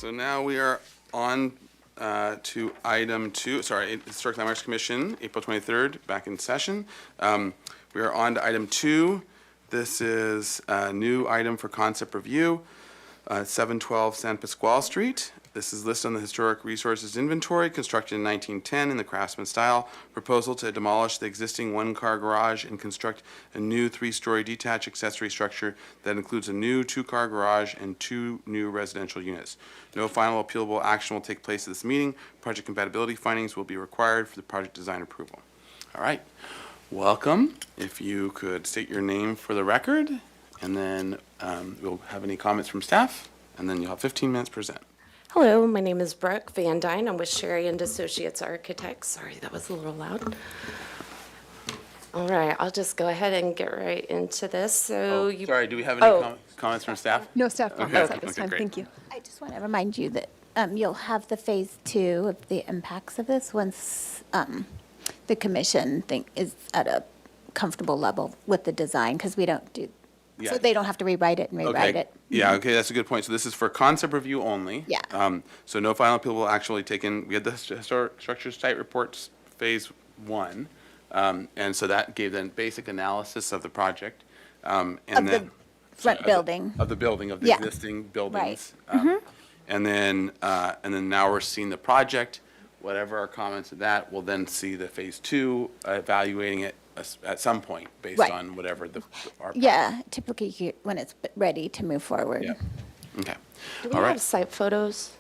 A: So now we are on to item 2, Historic Landmarks Commission, April 23rd, back in session. We are on to item 2. This is a new item for concept review, 712 San Pasquale Street. This is listed on the Historic Resources Inventory, constructed in 1910 in the Craftsman style. Proposal to demolish the existing one-car garage and construct a new 3-story detached accessory structure that includes a new 2-car garage and 2 new residential units. No final appealable action will take place at this meeting. Project compatibility findings will be required for the project design approval. All right, welcome. If you could state your name for the record, and then we'll have any comments from staff, and then you'll have 15 minutes to present.
M: Hello, my name is Brooke Van Dyne. I'm with Sherry and Associates Architects. Sorry, that was a little loud. All right, I'll just go ahead and get right into this. So
A: Sorry, do we have any comments from staff?
F: No staff comments at this
A: okay,
F: time.
A: great.
F: Thank you.
J: I just want to remind you that you'll have the phase 2 of the impacts of this once the commission is at a comfortable level with the design, because we don't do,
A: Yeah.
J: so they don't have to rewrite it and rewrite
A: Okay.
J: it.
A: Yeah, okay, that's a good point. So this is for concept review only.
J: Yeah.
A: So no final appeal will actually taken, we had the historic structures site reports phase 1. And so that gave then basic analysis of the project. And
J: Of the
A: then
J: front building.
A: Of the building, of the
J: Yeah.
A: existing buildings.
J: Mm-hmm.
A: And then now we're seeing the project. Whatever our comments of that, we'll then see the phase 2, evaluating it at some point based
J: Right.
A: on whatever our.
J: Yeah, typically when it's ready to move forward.
A: Yeah. Okay.
M: do we
A: All
M: have
A: right.
M: site photos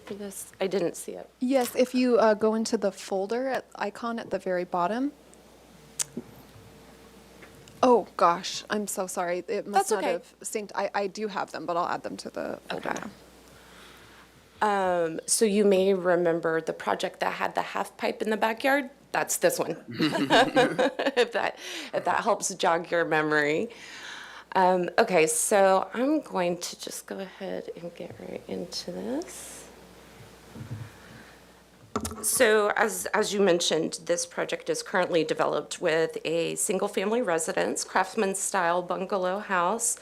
M: for this? I didn't see it.
F: Yes, if you go into the folder icon at the very bottom. Oh, gosh, I'm so sorry. It must
M: That's
F: not
M: okay.
F: have synced. I do have them, but I'll add them to the folder
M: Okay.
F: now.
M: So you may remember the project that had the half pipe in the backyard. That's this one. if that helps jog your memory. Okay, so I'm going to just go ahead and get right into this. So as you mentioned, this project is currently developed with a single-family residence, craftsman-style bungalow house,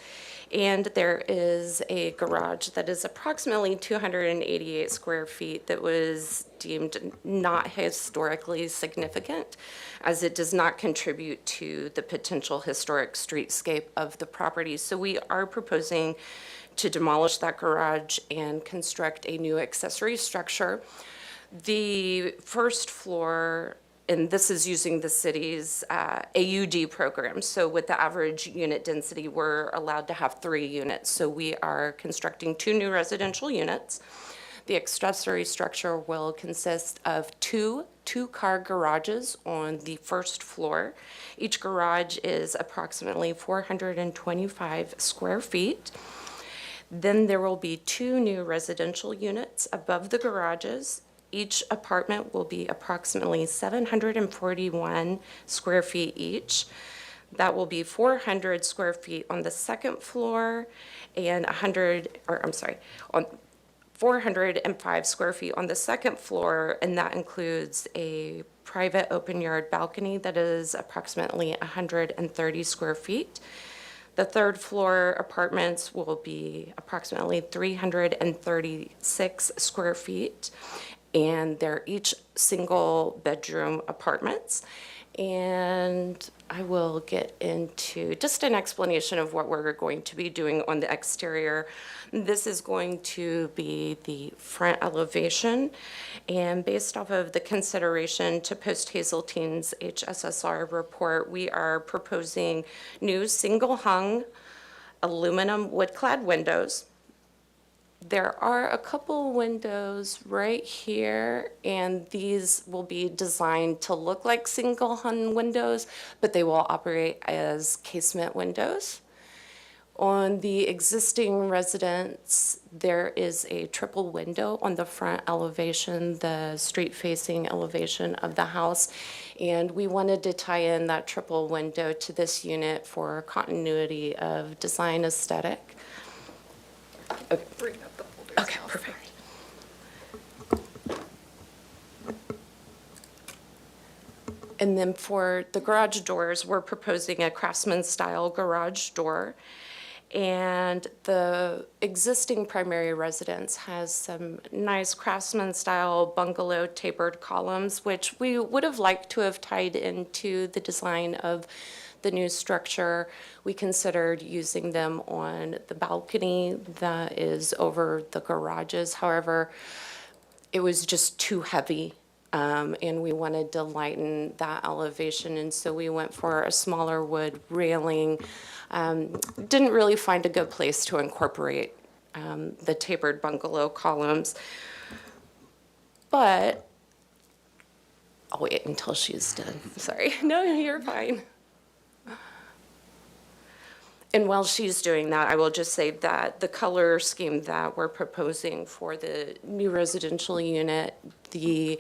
M: and there is a garage that is approximately 288 square feet that was deemed not historically significant, as it does not contribute to the potential historic streetscape of the property. So we are proposing to demolish that garage and construct a new accessory structure. The first floor, and this is using the city's AUD program. So with the average unit density, we're allowed to have 3 units. So we are constructing 2 new residential units. The accessory structure will consist of 2 2-car garages on the first floor. Each garage is approximately 425 square feet. Then there will be 2 new residential units above the garages. Each apartment will be approximately 741 square feet each. That will be 400 square feet on the second floor and 405 square feet on the second floor, and that includes a private open yard balcony that is approximately 130 square feet. The third floor apartments will be approximately 336 square feet, and they're each single bedroom apartments. And I will get into just an explanation of what we're going to be doing on the exterior. This is going to be the front elevation, and based off of the consideration to post Hazeltine's HSSR report, we are proposing new single-hung aluminum wood-clad windows. There are a couple windows right here, and these will be designed to look like single-hung windows, but they will operate as casement windows. On the existing residence, there is a triple window on the front elevation, the street-facing elevation of the house, and we wanted to tie in that triple window to this unit for continuity of design aesthetic. Okay. Okay, perfect. And then for the garage doors, we're proposing a craftsman-style garage door. And the existing primary residence has some nice craftsman-style bungalow tapered columns, which we would have liked to have tied into the design of the new structure. We considered using them on the balcony that is over the garages. However, it was just too heavy, and we wanted to lighten that elevation, and so we went for a smaller wood railing. Didn't really find a good place to incorporate the tapered bungalow columns, but I'll wait until she's done. Sorry. No, you're fine. And while she's doing that, I will just say that the color scheme that we're proposing for the new residential unit, the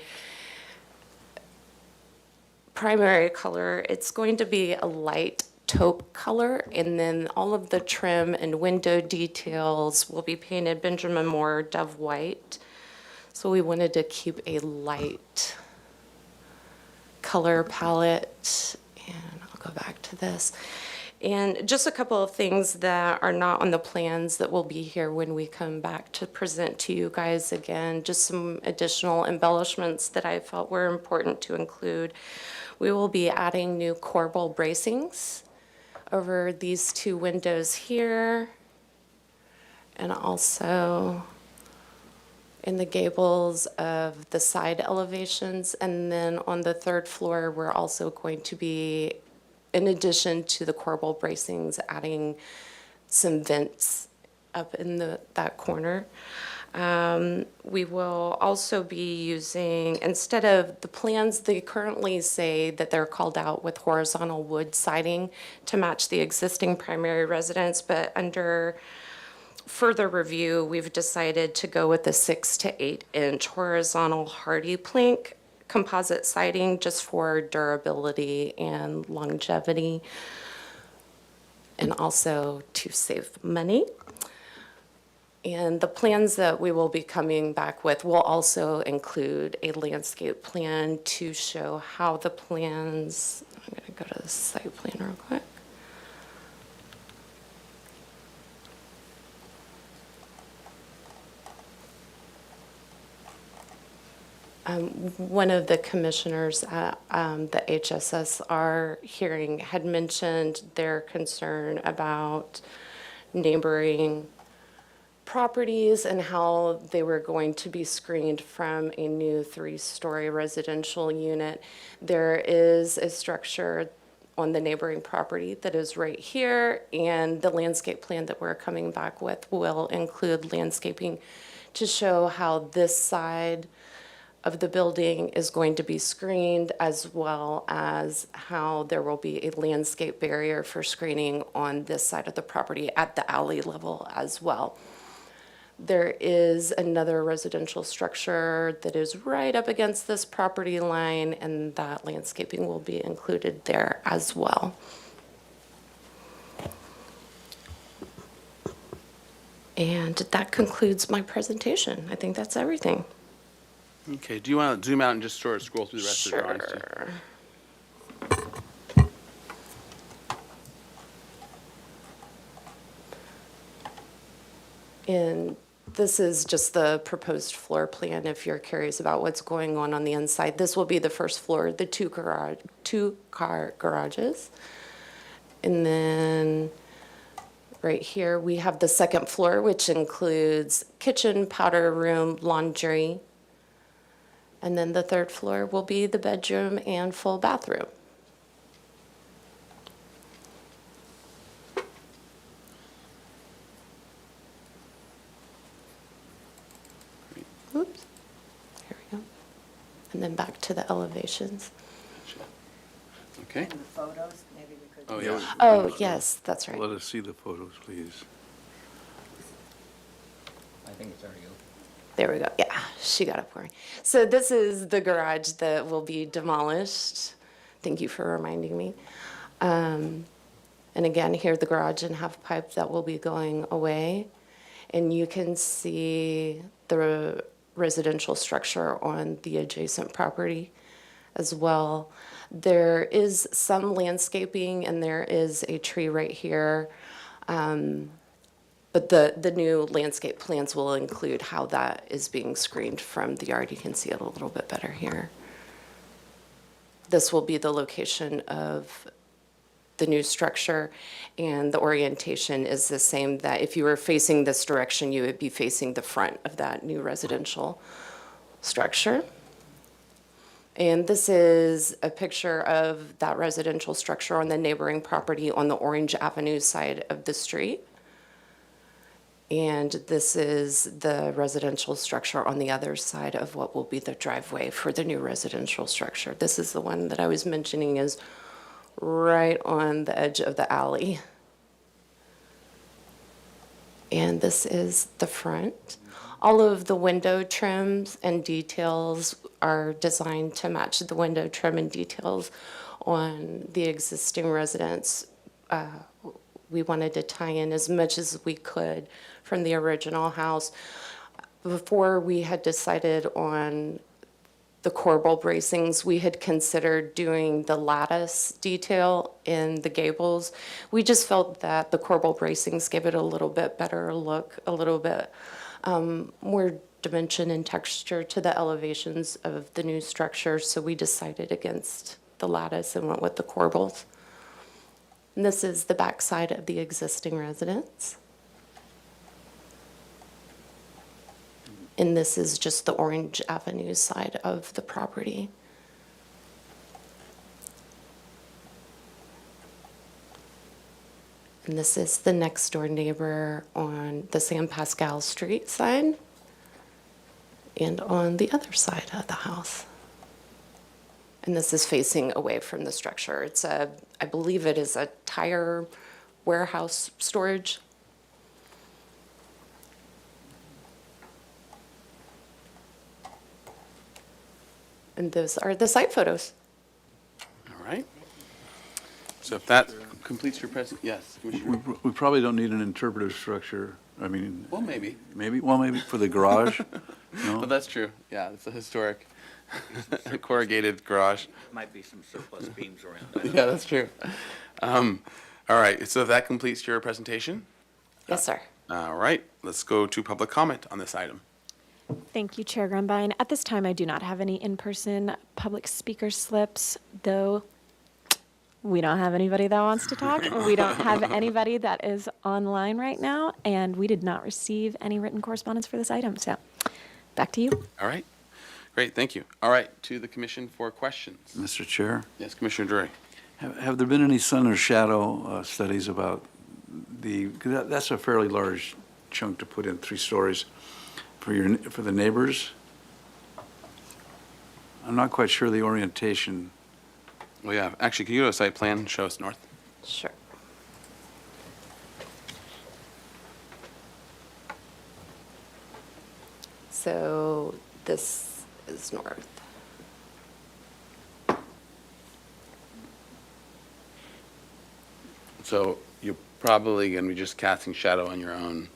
M: primary color, it's going to be a light taupe color, and then all of the trim and window details will be painted Benjamin Moore Dove White. So we wanted to keep a light color palette, and I'll go back to this. And just a couple of things that are not on the plans that will be here when we come back to present to you guys again, just some additional embellishments that I felt were important to include. We will be adding new corbel bracings over these two windows here, and also in the gables of the side elevations. And then on the third floor, we're also going to be, in addition to the corbel bracings, adding some vents up in that corner. We will also be using, instead of the plans, they currently say that they're called out with horizontal wood siding to match the existing primary residence, but under further review, we've decided to go with a 6 to 8 inch horizontal hardy plank composite siding just for durability and longevity, and also to save money. And the plans that we will be coming back with will also include a landscape plan to show how the plans, I'm going to go to the site plan real quick. One of the commissioners at the HSSR hearing had mentioned their concern about neighboring properties and how they were going to be screened from a new 3-story residential unit. There is a structure on the neighboring property that is right here, and the landscape plan that we're coming back with will include landscaping to show how this side of the building is going to be screened, as well as how there will be a landscape barrier for screening on this side of the property at the alley level as well. There is another residential structure that is right up against this property line, and that landscaping will be included there as well. And that concludes my presentation. I think that's everything.
A: Okay, do you want to zoom out and just sort of scroll through the rest of the drawings?
M: Sure. And this is just the proposed floor plan if you're curious about what's going on the inside. This will be the first floor, the two-car garages. And then right here we have the second floor, which includes kitchen, powder room, laundry. And then the third floor will be the bedroom and full bathroom. Oops, here we go. And then back to the elevations.
A: Okay.
G: And the photos, maybe we could.
A: Oh, yeah.
M: Oh, yes, that's right.
D: Let us see the photos, please.
E: I think it's already open.
M: There we go. Yeah, she got it for me. So this is the garage that will be demolished. Thank you for reminding me. And again, here the garage and half pipe that will be going away. And you can see the residential structure on the adjacent property as well. There is some landscaping, and there is a tree right here. But the new landscape plans will include how that is being screened from the yard. You can see it a little bit better here. This will be the location of the new structure, and the orientation is the same, that if you were facing this direction, you would be facing the front of that new residential structure. And this is a picture of that residential structure on the neighboring property on the Orange Avenue side of the street. And this is the residential structure on the other side of what will be the driveway for the new residential structure. This is the one that I was mentioning is right on the edge of the alley. And this is the front. All of the window trims and details are designed to match the window trim and details on the existing residence. We wanted to tie in as much as we could from the original house. Before we had decided on the corbel bracings, we had considered doing the lattice detail in the gables. We just felt that the corbel bracings gave it a little bit better look, a little bit more dimension and texture to the elevations of the new structure, so we decided against the lattice and went with the corbels. And this is the back side of the existing residence. And this is just the Orange Avenue side of the property. And this is the next door neighbor on the San Pascal Street side and on the other side of the house. And this is facing away from the structure. It's a, I believe it is a tire warehouse storage. And those are the site photos.
A: All right. So if that completes your yes, Commissioner.
D: We probably don't need an interpretive structure. I mean.
A: Well, maybe.
D: Maybe, well, maybe for the garage. No?
A: But that's true. Yeah, it's a historic corrugated garage.
E: Might be some surplus beams around.
A: Yeah, that's true. All right, so that completes your presentation.
M: Yes, sir.
A: All right, let's go to public comment on this item.
B: Thank you, Chair Grumbine. At this time, I do not have any in-person public speaker slips, though we don't have anybody that wants to talk. We don't have anybody that is online right now, and we did not receive any written correspondence for this item. So back to you.
A: All right, great, thank you. All right, to the commission for questions.
D: Mr. Chair,
A: Yes, Commissioner Drury.
D: have there been any sun or shadow studies about the, 'cause that's a fairly large chunk to put in 3 stories for the neighbors? I'm not quite sure the orientation.
A: Well, yeah, actually, can you go to a site plan and show us north?
M: Sure. So this is north.
A: So you're probably going to be just casting shadow on your own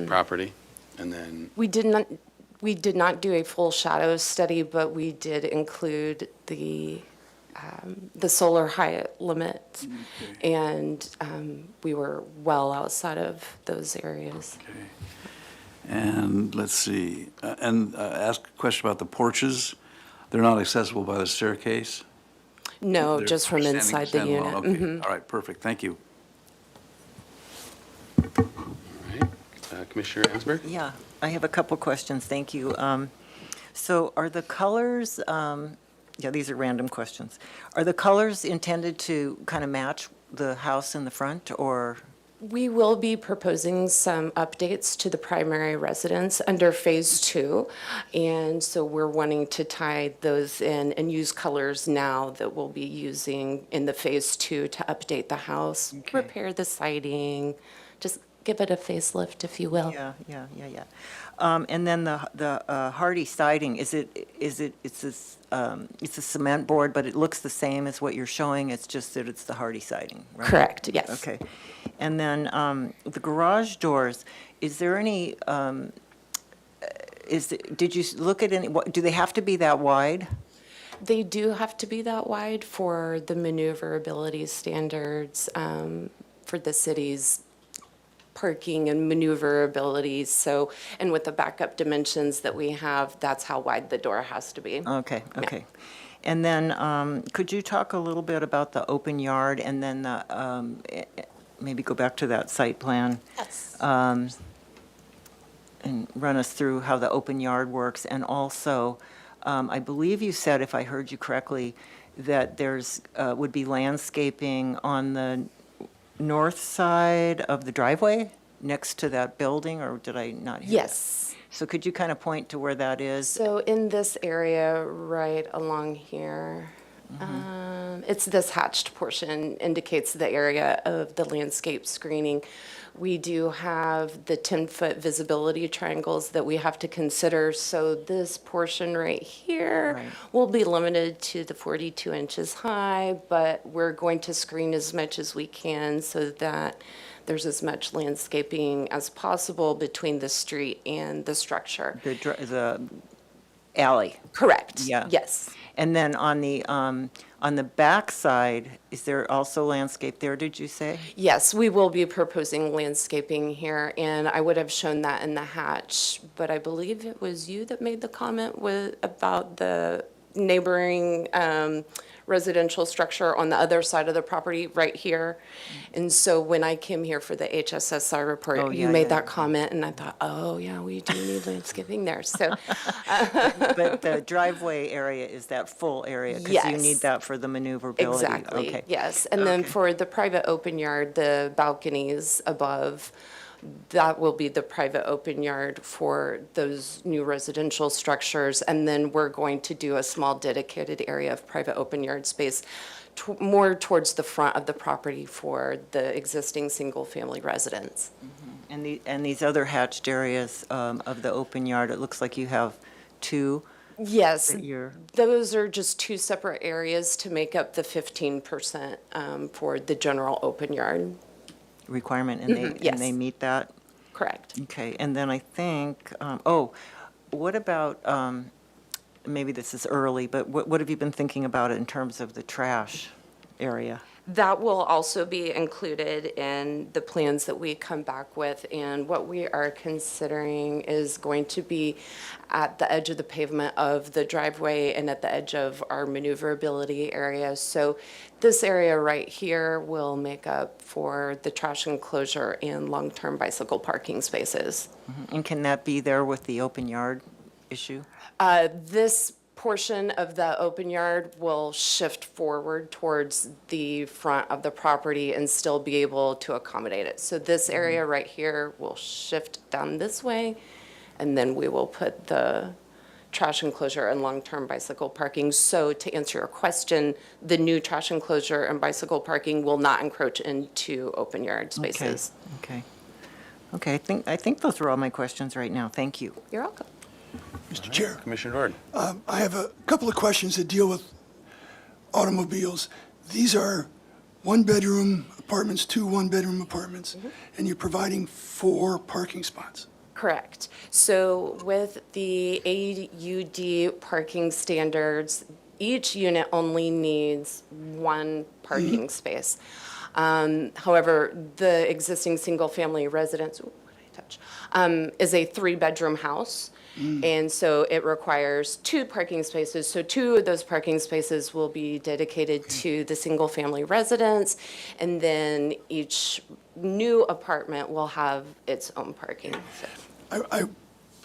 A: property, and then,
M: We did not do a full shadow study, but we did include the solar height limit, and we were well outside of those areas.
D: Okay. And let's see, ask a question about the porches. They're not accessible by the staircase?
M: No,
D: They're
M: just from inside the unit.
D: standalone, okay. All right, perfect, thank you.
A: all right, Commissioner Ansberg?
G: Yeah, I have a couple questions, thank you. So are the colors, yeah, these are random questions. Are the colors intended to kind of match the house in the front, or?
M: We will be proposing some updates to the primary residence under Phase 2, and so we're wanting to tie those in and use colors now that we'll be using in the Phase 2 to update the house, repair the siding, just give it a facelift, if you will.
G: Yeah. And then the hardy siding, it's a cement board, but it looks the same as what you're showing, it's just that it's the hardy siding, right?
M: Correct, yes.
G: Okay. And then the garage doors, is there any, did you look at any, do they have to be that wide?
M: They do have to be that wide for the maneuverability standards for the city's parking and maneuverability. So, and with the backup dimensions that we have, that's how wide the door has to be.
G: Okay, okay. And then, could you talk a little bit about the open yard, and then maybe go back to that site plan?
M: Yes.
G: And run us through how the open yard works, and also, I believe you said, if I heard you correctly, that there's, would be landscaping on the north side of the driveway next to that building, or did I not hear that?
M: Yes.
G: So could you kind of point to where that is?
M: So in this area right along here, it's this hatched portion indicates the area of the landscape screening. We do have the 10-foot visibility triangles that we have to consider. So this portion right here
G: Right.
M: will be limited to the 42 inches high, but we're going to screen as much as we can so that there's as much landscaping as possible between the street and the structure.
G: The alley?
M: Correct.
G: Yeah.
M: Yes.
G: And then on the back side, is there also landscape there, did you say?
M: Yes, we will be proposing landscaping here, and I would have shown that in the hatch, but I believe it was you that made the comment about the neighboring residential structure on the other side of the property right here. And so when I came here for the HSSR report,
G: Oh,
M: you
G: yeah,
M: made
G: yeah.
M: that comment, and I thought, oh, yeah, we do need landscaping there. So
G: But the driveway area is that full area? Because you need
M: Yes.
G: that for the maneuverability?
M: exactly,
G: Okay.
M: yes. And then
G: Okay.
M: for the private open yard, the balconies above, that will be the private open yard for those new residential structures. And then we're going to do a small dedicated area of private open yard space more towards the front of the property for the existing single-family residents.
G: And these other hatched areas of the open yard, it looks like you have two
M: Yes,
G: that you're,
M: those are just two separate areas to make up the 15% for the general open yard.
G: requirement, and
M: yes.
G: and they meet that?
M: Correct.
G: Okay, and then I think, what about, maybe this is early, but what have you been thinking about in terms of the trash area?
M: That will also be included in the plans that we come back with, and what we are considering is going to be at the edge of the pavement of the driveway and at the edge of our maneuverability area. So this area right here will make up for the trash enclosure and long-term bicycle parking spaces.
G: And can that be there with the open yard issue?
M: This portion of the open yard will shift forward towards the front of the property and still be able to accommodate it. So this area right here will shift down this way, and then we will put the trash enclosure and long-term bicycle parking. So to answer your question, the new trash enclosure and bicycle parking will not encroach into open yard spaces.
G: Okay. Okay, I think those are all my questions right now. Thank you.
M: You're welcome.
C: Mr. Chair,
A: Commissioner Doran.
C: I have a couple of questions that deal with automobiles. These are one-bedroom apartments, two one-bedroom apartments, and you're providing 4 parking spots.
M: Correct. So with the AUD parking standards, each unit only needs 1 parking space. However, the existing single-family residence, what did I touch? Is a 3-bedroom house. And so it requires 2 parking spaces. So 2 of those parking spaces will be dedicated to the single-family residence. And then each new apartment will have its own parking. So.
C: I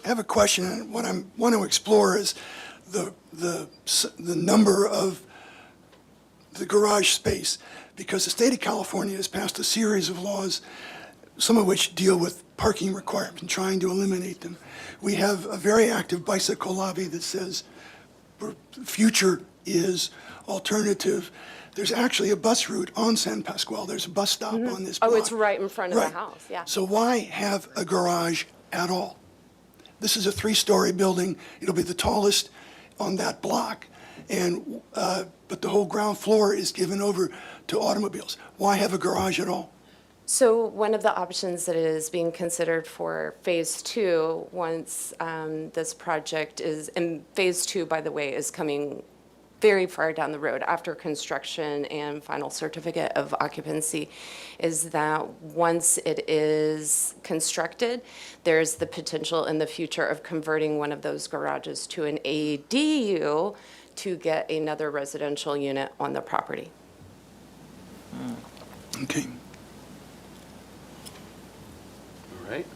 C: have a question, and what I want to explore is the number of the garage space, because the state of California has passed a series of laws, some of which deal with parking requirements and trying to eliminate them. We have a very active bicycle lobby that says the future is alternative. There's actually a bus route on San Pasqual. There's a bus stop on this block.
M: Oh, it's right in front of the
C: Right.
M: house, yeah.
C: So why have a garage at all? This is a 3-story building. It'll be the tallest on that block, and but the whole ground floor is given over to automobiles. Why have a garage at all?
M: So one of the options that is being considered for Phase 2, once this project is, and Phase 2, by the way, is coming very far down the road after construction and final certificate of occupancy, is that once it is constructed, there's the potential in the future of converting one of those garages to an ADU to get another residential unit on the property.
C: Okay.
A: All right.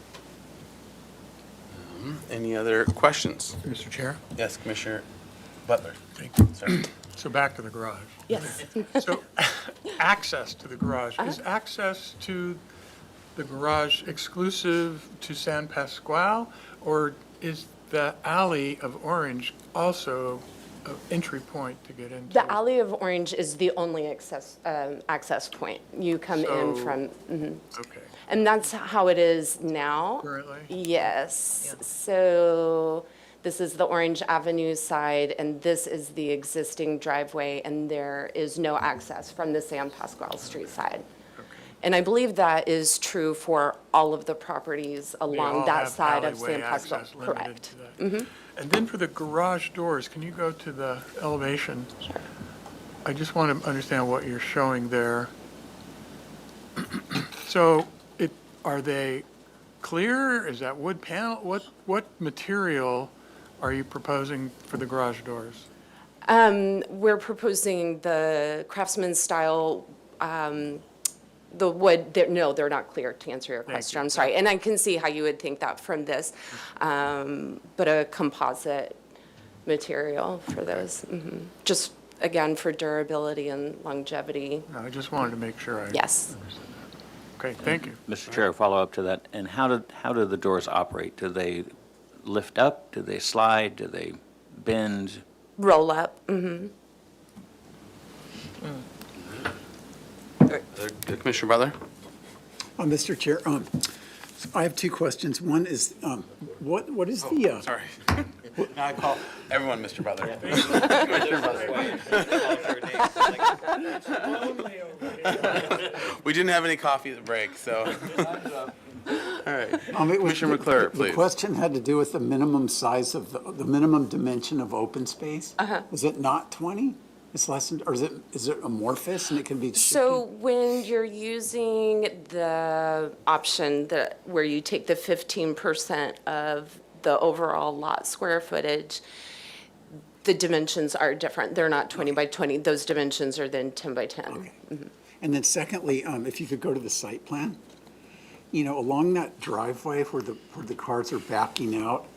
A: Any other questions?
N: Mr. Chair?
A: Yes, Commissioner Butler.
N: Thank you.
A: Sorry.
N: So back to the garage.
M: Yes.
N: So access to the garage, is access to the garage exclusive to San Pasquale? Or is the alley of Orange also an entry point to get into?
M: The Alley of Orange is the only access point. You come in
N: So-
M: from,
N: Okay.
M: and that's how it is now.
N: Currently?
M: Yes. So this is the Orange Avenue side, and this is the existing driveway, and there is no access from the San Pasquale Street side. And I believe that is true for all of the properties
N: They
M: along
N: all
M: that
N: have
M: side of
N: alleyway
M: San Pasquale.
N: access limited
M: Correct.
N: to that. And then for the garage doors, can you go to the elevation?
M: Sure.
N: I just want to understand what you're showing there. So are they clear? Is that wood panel? What material are you proposing for the garage doors?
M: We're proposing the Craftsman style, the wood, no, they're not clear, to answer your question, I'm sorry. And I can see how you would think that from this, but a composite material for those. Just, again, for durability and longevity.
N: No, I just wanted to make sure I.
M: Yes.
N: Okay, thank you.
E: Mr. Chair, follow up to that. And how do the doors operate? Do they lift up? Do they slide? Do they bend?
M: Roll up,
A: Commissioner Butler?
K: Mr. Chair, I have two questions. One is, what is the,
A: Sorry. Now I call everyone Mr. Butler. Commissioner Butler. We didn't have any coffee at the break, so. All right. Commissioner McClure,
K: The
A: please.
K: question had to do with the minimum size of, the minimum dimension of open space. Is it not 20? It's less than, or is it amorphous and it can be shifted?
M: So when you're using the option where you take the 15% of the overall lot square footage, the dimensions are different. They're not 20 by 20. Those dimensions are then 10 by 10.
K: Okay. And then secondly, if you could go to the site plan, along that driveway where the cars are backing out,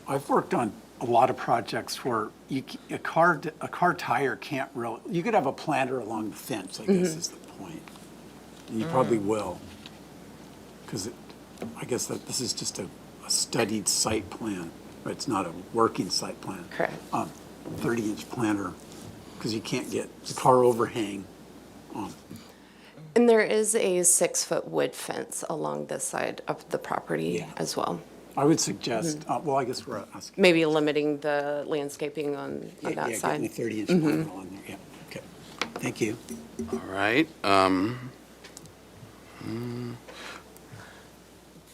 K: I've worked on a lot of projects where a car tire can't really, you could have a planter along the fence, I guess is the point. And you probably will, because I guess that this is just a studied site plan, but it's not a working site plan.
M: Correct.
K: 30-inch planter, because you can't get the car overhang.
M: And there is a 6-foot wood fence along this side of the property
K: Yeah.
M: as well.
K: I would suggest, well, I guess we're asking.
M: Maybe limiting the landscaping on that
K: Yeah,
M: side.
K: getting a 30-inch planter on there, yeah, okay. Thank you.
A: All right.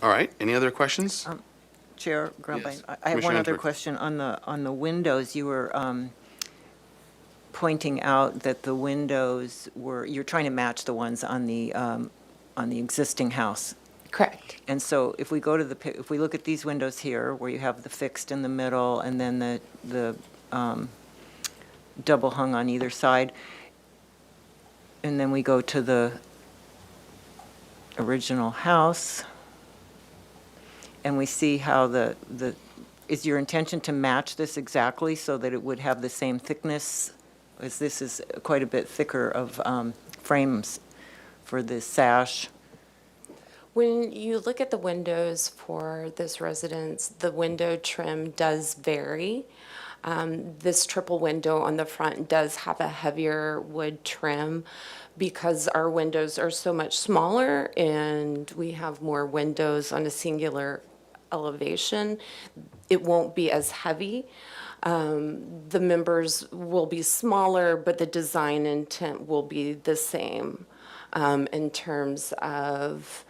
A: All right. Any other questions?
G: Chair Grumpine,
A: Yes.
G: I have one
A: Commissioner
G: other
A: Edwards.
G: question on the windows. You were pointing out that the windows you're trying to match the ones on the existing house.
M: Correct.
G: And so if we go to if we look at these windows here, where you have the fixed in the middle and then the double hung on either side, and then we go to the original house, and we see how is your intention to match this exactly so that it would have the same thickness? As this is quite a bit thicker of frames for the sash.
M: When you look at the windows for this residence, the window trim does vary. This triple window on the front does have a heavier wood trim because our windows are so much smaller and we have more windows on a singular elevation. It won't be as heavy. The members will be smaller, but the design intent will be the same in terms of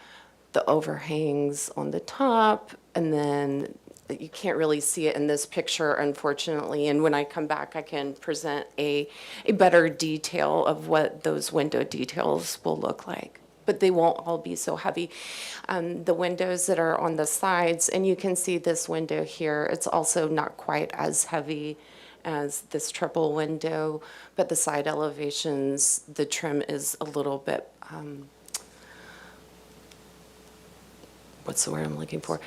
M: the overhangs on the top and then you can't really see it in this picture, unfortunately. And when I come back, I can present a better detail of what those window details will look like. But they won't all be so heavy. The windows that are on the sides, and you can see this window here, it's also not quite as heavy as this triple window, but the side elevations, the trim is a little bit, what's the word I'm looking for?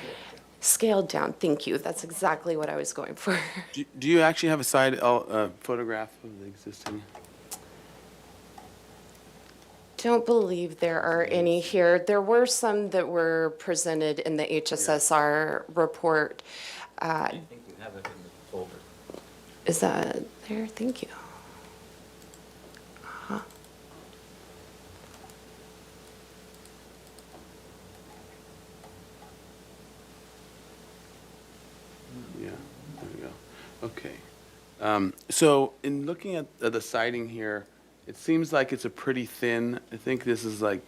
M: Scaled down, thank you. That's exactly what I was going for.
A: Do you actually have a side photograph of the existing?
M: Don't believe there are any here. There were some that were presented in the HSSR report.
E: I think you have it in the folder.
M: Is that there? Thank you. Uh-huh.
A: Yeah, there we go. Okay. So in looking at the siding here, it seems like it's a pretty thin, I think this is like,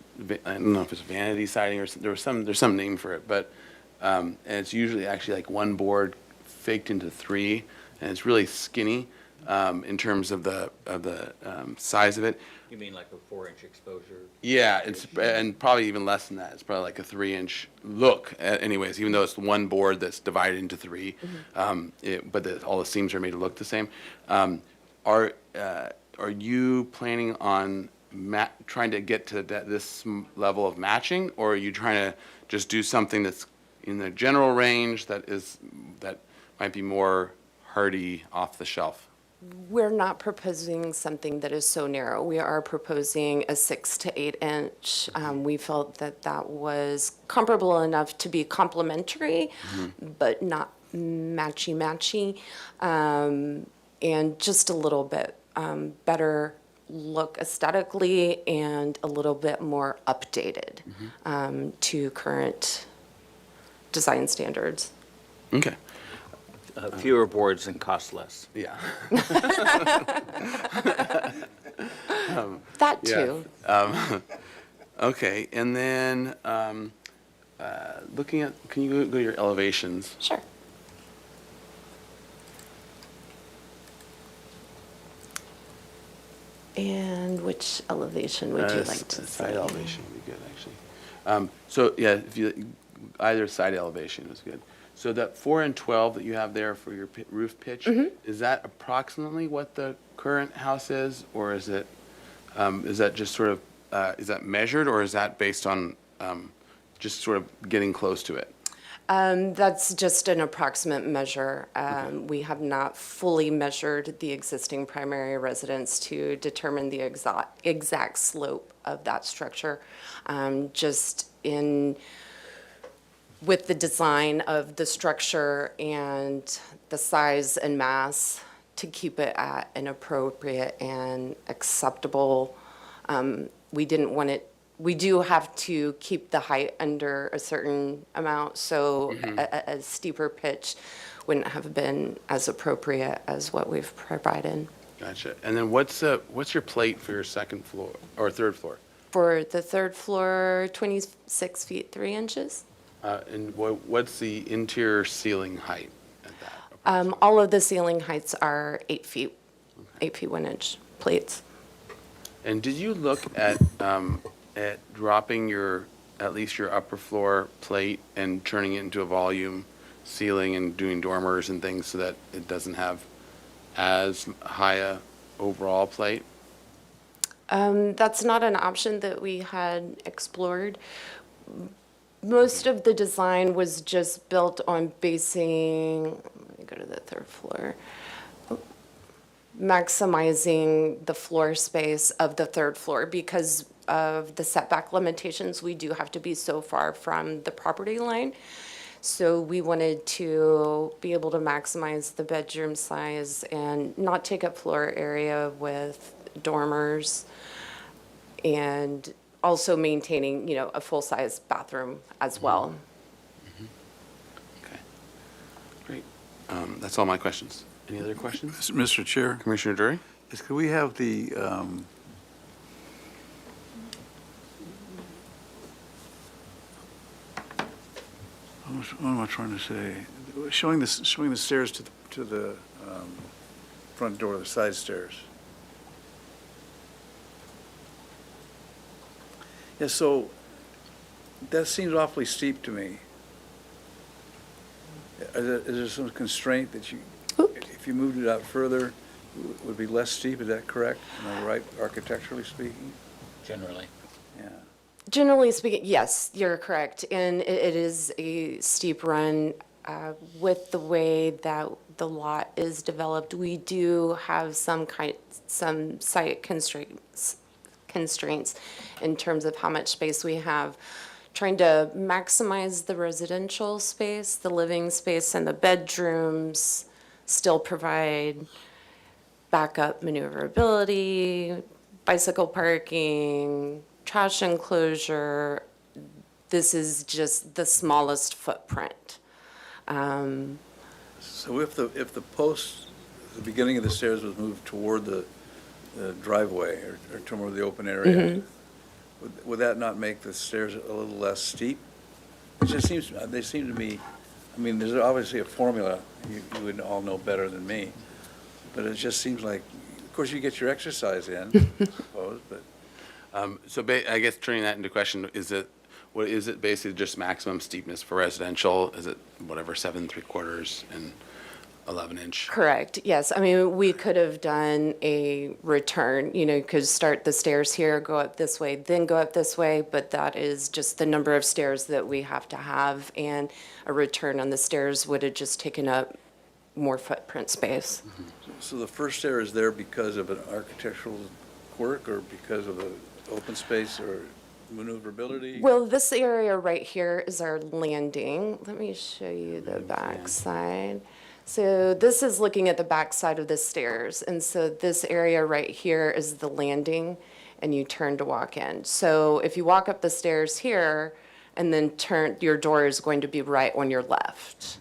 A: I don't know if it's vanity siding or there's some name for it, but, and it's usually actually like one board faked into three, and it's really skinny in terms of the size of it.
E: You mean like a 4-inch exposure?
A: Yeah, and probably even less than that. It's probably like a 3-inch look, anyways, even though it's one board that's divided into three. But all the seams are made to look the same. Are you planning on trying to get to this level of matching, or are you trying to just do something that's in the general range that might be more hardy off the shelf?
M: We're not proposing something that is so narrow. We are proposing a 6 to 8 inch. We felt that that was comparable enough to be complementary, but not matchy-matchy, and just a little bit better look aesthetically and a little bit more updated to current design standards.
A: Okay.
E: Fewer boards and cost less.
A: Yeah.
M: That too.
A: Okay, and then looking at, can you go to your elevations?
M: Sure. And which elevation would you like to see?
A: Side elevation would be good, actually. So, yeah, if you, either side elevation is good. So that 4 and 12 that you have there for your roof pitch, is that approximately what the current house is, or is it, is that just sort of, is that measured, or is that based on just sort of getting close to it?
M: That's just an approximate measure. We have not fully measured the existing primary residence to determine the exact slope of that structure. Just with the design of the structure and the size and mass to keep it at an appropriate and acceptable, we didn't want it. We do have to keep the height under a certain amount, so a steeper pitch wouldn't have been as appropriate as what we've provided.
A: Gotcha. And then what's your plate for your second floor, or third floor?
M: For the third floor, 26 feet, 3 inches.
A: And what's the interior ceiling height at that?
M: All of the ceiling heights are 8 feet, 8 feet 1 inch plates.
A: And did you look at dropping at least your upper floor plate and turning it into a volume ceiling and doing dormers and things so that it doesn't have as high a overall plate?
M: That's not an option that we had explored. Most of the design was just built on basing, let me go to the third floor, maximizing the floor space of the third floor because of the setback limitations. We do have to be so far from the property line. So we wanted to be able to maximize the bedroom size and not take up floor area with dormers, and also maintaining, a full-size bathroom as well.
A: Okay, great. That's all my questions. Any other questions?
D: Mr. Chair,
A: Commissioner Drury?
D: could we have the, what am I trying to say? showing the stairs to the front door, the side stairs. Yeah, so that seems awfully steep to me. Is there some constraint that you, if you moved it out further, would be less steep? Is that correct? Am I right, architecturally speaking?
E: Generally.
D: Yeah.
M: Generally speaking, yes, you're correct. And it is a steep run. With the way that the lot is developed, we do have some site constraints in terms of how much space we have. Trying to maximize the residential space, the living space, and the bedrooms, still provide backup maneuverability, bicycle parking, trash enclosure. This is just the smallest footprint.
D: So if the post, the beginning of the stairs was moved toward the driveway or toward the open area, would that not make the stairs a little less steep? It just seems, they seem to me, I mean, there's obviously a formula, you would all know better than me, but it just seems like, of course, you get your exercise in, I suppose, but.
A: I guess turning that into question, what is it basically just maximum steepness for residential? Is it whatever, 7 3/4 and 11 inch?
M: Correct, yes. I mean, we could have done a return, could start the stairs here, go up this way, then go up this way, but that is just the number of stairs that we have to have, and a return on the stairs would have just taken up more footprint space.
D: So the first stair is there because of an architectural quirk or because of the open space or maneuverability?
M: Well, this area right here is our landing. Let me show you the back side. So this is looking at the back side of the stairs. And so this area right here is the landing, and you turn to walk in. So if you walk up the stairs here and then turn, your door is going to be right on your left.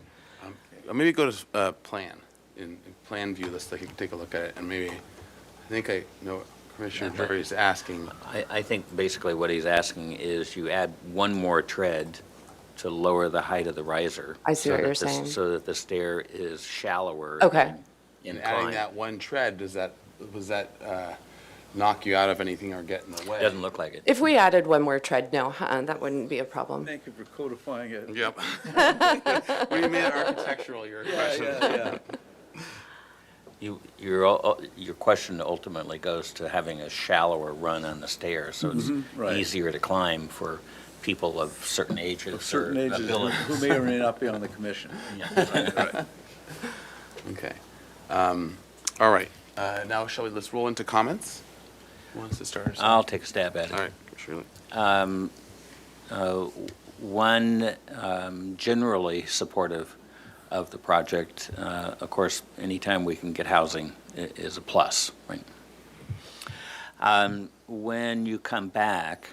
A: Maybe go to plan, in plan view list, I can take a look at it, and maybe, I think I know what Commissioner Drury is asking.
E: I think basically what he's asking is you add one more tread to lower the height of the riser.
M: I see what you're saying.
E: So that the stair is shallower.
M: Okay.
A: And adding that one tread, does that knock you out of anything or get in the way?
E: Doesn't look like it.
M: If we added one more tread, no, that wouldn't be a problem.
D: Thank you for codifying it.
A: Yep. When you made it architectural, your question.
D: Yeah.
E: Your question ultimately goes to having a shallower run on the stairs, so it's
D: right.
E: easier to climb for people of certain ages
D: Of certain
E: or
D: ages
E: abilities.
D: who may or may not be on the commission.
A: Right. Okay. All right. Now, let's roll into comments? Who wants to start?
E: I'll take a stab at it.
A: All right, surely.
E: One, generally supportive of the project. Of course, anytime we can get housing is a plus, right? When you come back,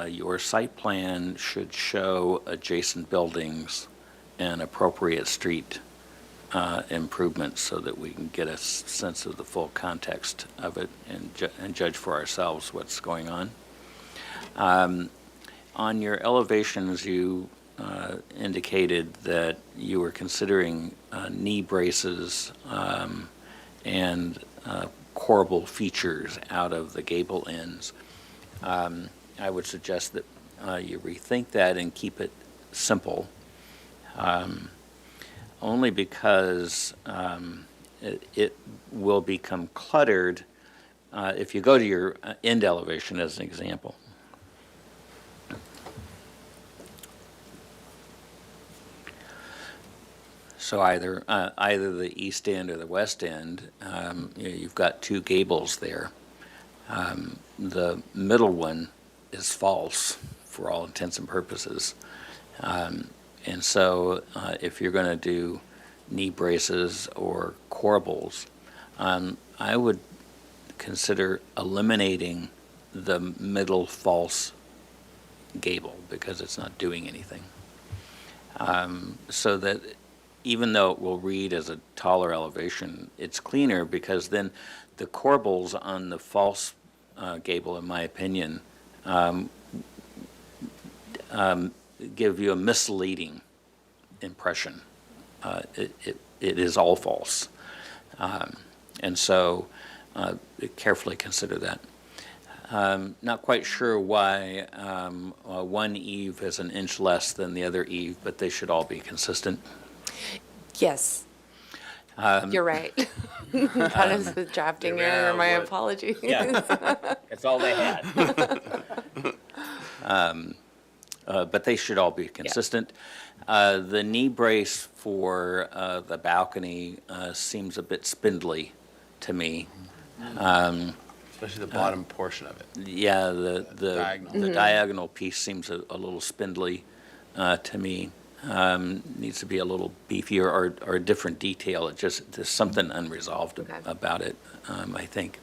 E: your site plan should show adjacent buildings and appropriate street improvements so that we can get a sense of the full context of it and judge for ourselves what's going on. On your elevations, you indicated that you were considering knee braces and corbel features out of the gable ends. I would suggest that you rethink that and keep it simple, only because it will become cluttered if you go to your end elevation as an example. So either the east end or the west end, you've got two gables there. The middle one is false for all intents and purposes. And so if you're going to do knee braces or corbels, I would consider eliminating the middle false gable because it's not doing anything. So that even though it will read as a taller elevation, it's cleaner because then the corbels on the false gable, in my opinion, give you a misleading impression it is all false. And so carefully consider that. Not quite sure why one eave is an inch less than the other eave, but they should all be consistent.
M: Yes, you're right. That is a drafting error, my apologies.
E: Yeah, that's all they had. But they should all be consistent. The knee brace for the balcony seems a bit spindly to me.
A: Especially the bottom portion of it.
E: Yeah, the
A: Diagonal.
E: diagonal piece seems a little spindly to me. Needs to be a little beefier or a different detail. There's something unresolved about it, I think.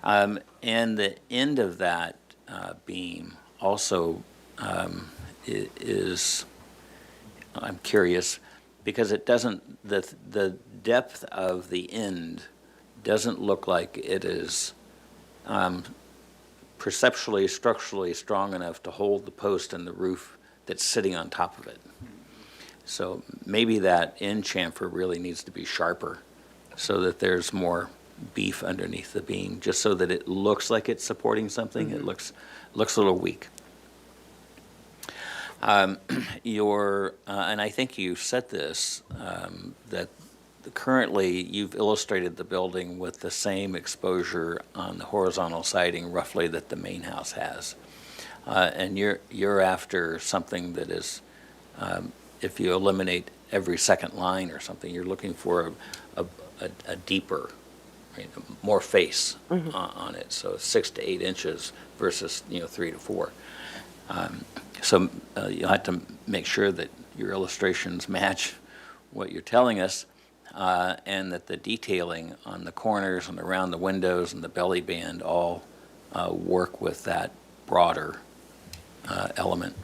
E: And the end of that beam also is, I'm curious, because it doesn't, the depth of the end doesn't look like it is perceptually, structurally strong enough to hold the post and the roof that's sitting on top of it. So maybe that end chamfer really needs to be sharper so that there's more beef underneath the beam, just so that it looks like it's supporting something. It looks a little weak. And I think you said this, that currently you've illustrated the building with the same exposure on the horizontal siding roughly that the main house has. And you're after something that is, if you eliminate every second line or something, you're looking for a deeper, more face on it. So 6 to 8 inches versus 3 to 4. So you'll have to make sure that your illustrations match what you're telling us, and that the detailing on the corners and around the windows and the belly band all work with that broader element.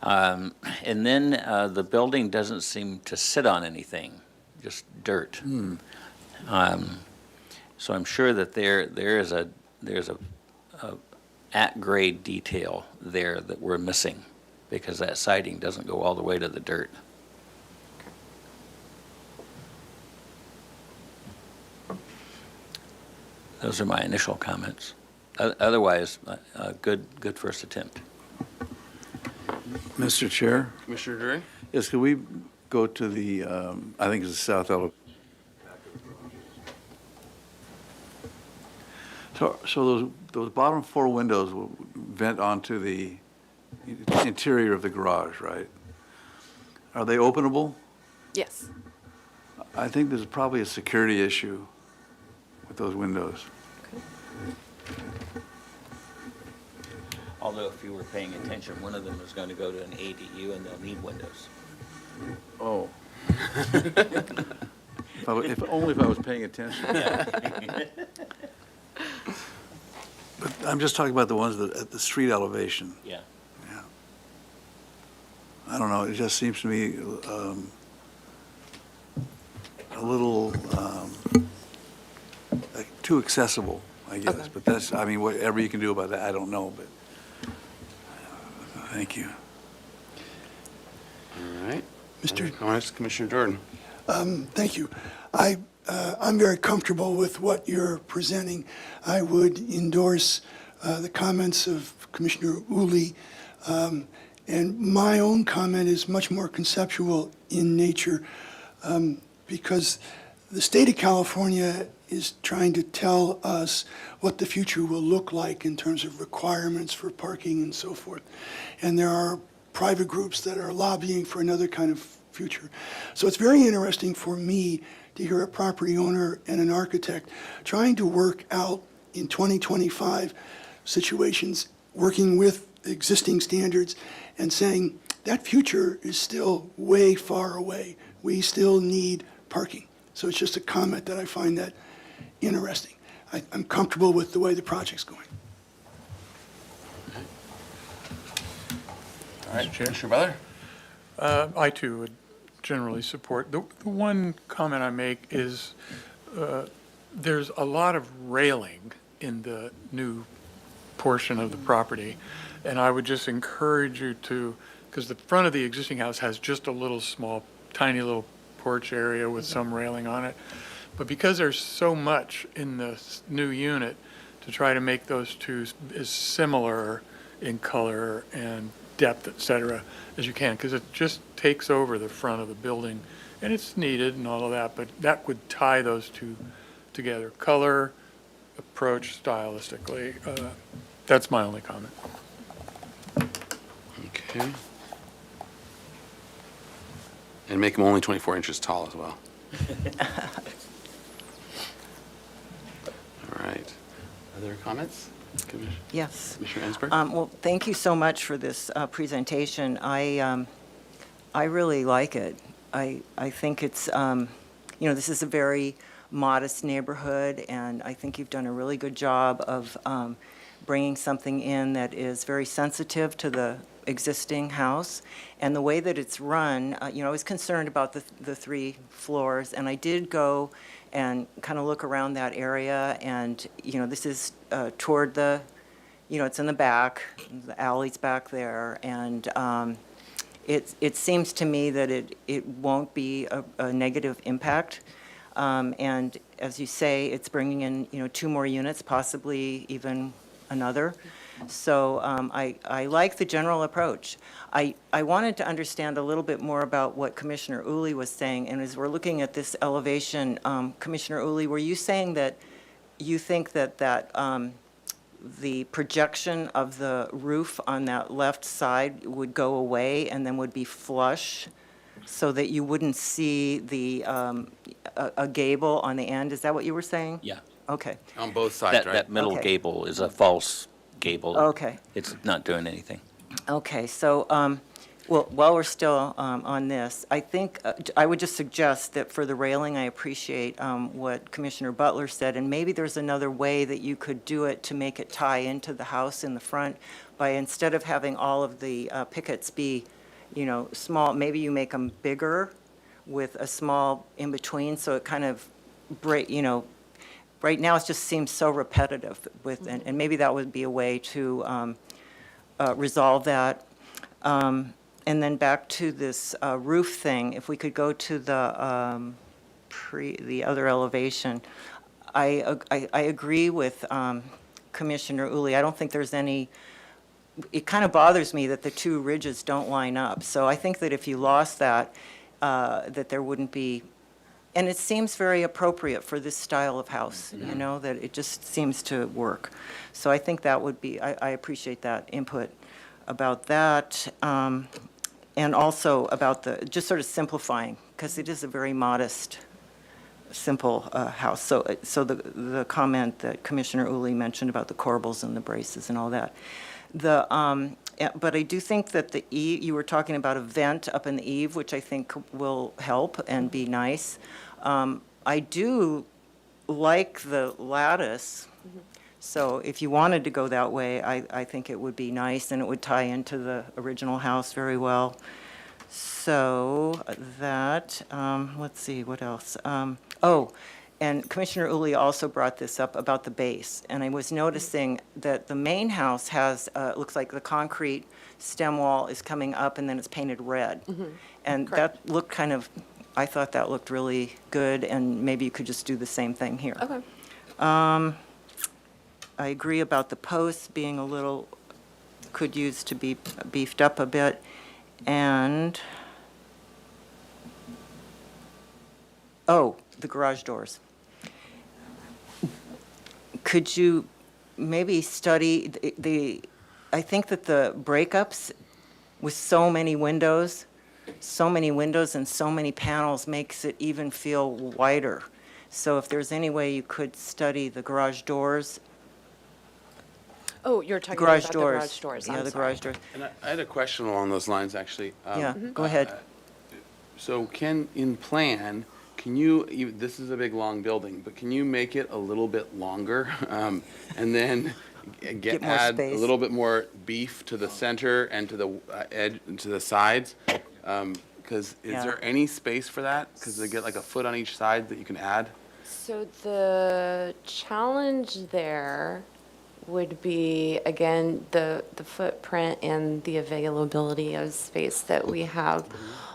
E: And then the building doesn't seem to sit on anything, just dirt. So I'm sure that there's a at-grade detail there that we're missing, because that siding doesn't go all the way to the dirt. Those are my initial comments. Otherwise, good first attempt.
D: Mr. Chair?
A: Commissioner Drury?
D: Yes, could we go to the, I think it's the south elevation? So those bottom 4 windows will vent onto the interior of the garage, right? Are they openable?
M: Yes.
D: I think there's probably a security issue with those windows.
E: Although if you were paying attention, one of them is going to go to an ADU and they'll need windows.
D: Oh. If only if I was paying attention. But I'm just talking about the ones that at the street elevation.
E: Yeah.
D: Yeah. I don't know, it just seems to me a little like too accessible, I guess.
M: Okay.
D: But that's, I mean, whatever you can do about that, I don't know, but thank you.
A: All right.
C: Mr.
A: Comments, Commissioner Jordan?
C: Thank you. I'm very comfortable with what you're presenting. I would endorse the comments of Commissioner Uli. And my own comment is much more conceptual in nature, because the state of California is trying to tell us what the future will look like in terms of requirements for parking and so forth. And there are private groups that are lobbying for another kind of future. So it's very interesting for me to hear a property owner and an architect trying to work out in 2025 situations, working with existing standards and saying that future is still way far away. We still need parking. So it's just a comment that I find that interesting. I'm comfortable with the way the project's going.
A: All right, Commissioner Butler?
N: I too would generally support. The one comment I make is there's a lot of railing in the new portion of the property, and I would just encourage you to because the front of the existing house has just a little small, tiny little porch area with some railing on it. But because there's so much in the new unit, to try to make those two as similar in color and depth, et cetera, as you can, because it just takes over the front of the building, and it's needed and all of that, but that would tie those two together. Color, approach stylistically, that's my only comment.
A: Okay. And make them only 24 inches tall as well. All right. Other comments?
G: Yes.
A: Commissioner Ensberg?
G: Well, thank you so much for this presentation. I really like it. I think it's, this is a very modest neighborhood, and I think you've done a really good job of bringing something in that is very sensitive to the existing house. And the way that it's run, I was concerned about the 3 floors, and I did go and kind of look around that area, and, this is toward the, it's in the back, the alley's back there, and it seems to me that it won't be a negative impact. And as you say, it's bringing in, 2 more units, possibly even another. So I like the general approach. I wanted to understand a little bit more about what Commissioner Uli was saying. And as we're looking at this elevation, Commissioner Uli, were you saying that you think that the projection of the roof on that left side would go away and then would be flush so that you wouldn't see a gable on the end? Is that what you were saying?
E: Yeah.
G: Okay.
A: On both sides, right?
E: That middle
G: Okay.
E: gable is a false gable.
G: Okay.
E: It's not doing anything.
G: Okay, so, well, while we're still on this, I think, I would just suggest that for the railing, I appreciate what Commissioner Butler said, and maybe there's another way that you could do it to make it tie into the house in the front by, instead of having all of the pickets be, small, maybe you make them bigger with a small in-between, so it kind of right now it just seems so repetitive with, and maybe that would be a way to resolve that. And then back to this roof thing, if we could go to the other elevation. I agree with Commissioner Uli. I don't think there's any, it kind of bothers me that the 2 ridges don't line up. So I think that if you lost that, that there wouldn't be, and it seems very appropriate for this style of house, that it just seems to work. So I think that would be, I appreciate that input about that. And also about just sort of simplifying, because it is a very modest, simple house. So the comment that Commissioner Uli mentioned about the corbels and the braces and all that. But I do think that the eave, you were talking about a vent up in the eave, which I think will help and be nice. I do like the lattice. So if you wanted to go that way, I think it would be nice, and it would tie into the original house very well. So that, let's see, what else? And Commissioner Uli also brought this up about the base. And I was noticing that the main house has, looks like the concrete stem wall is coming up, and then it's painted red. And that looked kind of, I thought that looked really good, and maybe you could just do the same thing here.
F: Okay.
G: I agree about the posts being a little, could use to be beefed up a bit. And, the garage doors. Could you maybe study I think that the breakups with so many windows and so many panels makes it even feel wider. So if there's any way you could study the garage doors.
L: Oh, you're talking about the
G: doors.
L: garage doors.
G: Yeah,
L: I'm
G: the
L: sorry.
G: garage doors.
A: And I had a question along those lines, actually.
G: Yeah, go ahead.
A: So in plan, can you, this is a big, long building, but can you make it a little bit longer? And then
G: Get more
A: add a
G: space.
A: little bit more beef to the center and to the edge, and to the sides? Because is
G: Yeah.
A: there any space for that? Because they get like a foot on each side that you can add?
L: So the challenge there
M: would be, again, the footprint and the availability of space that we have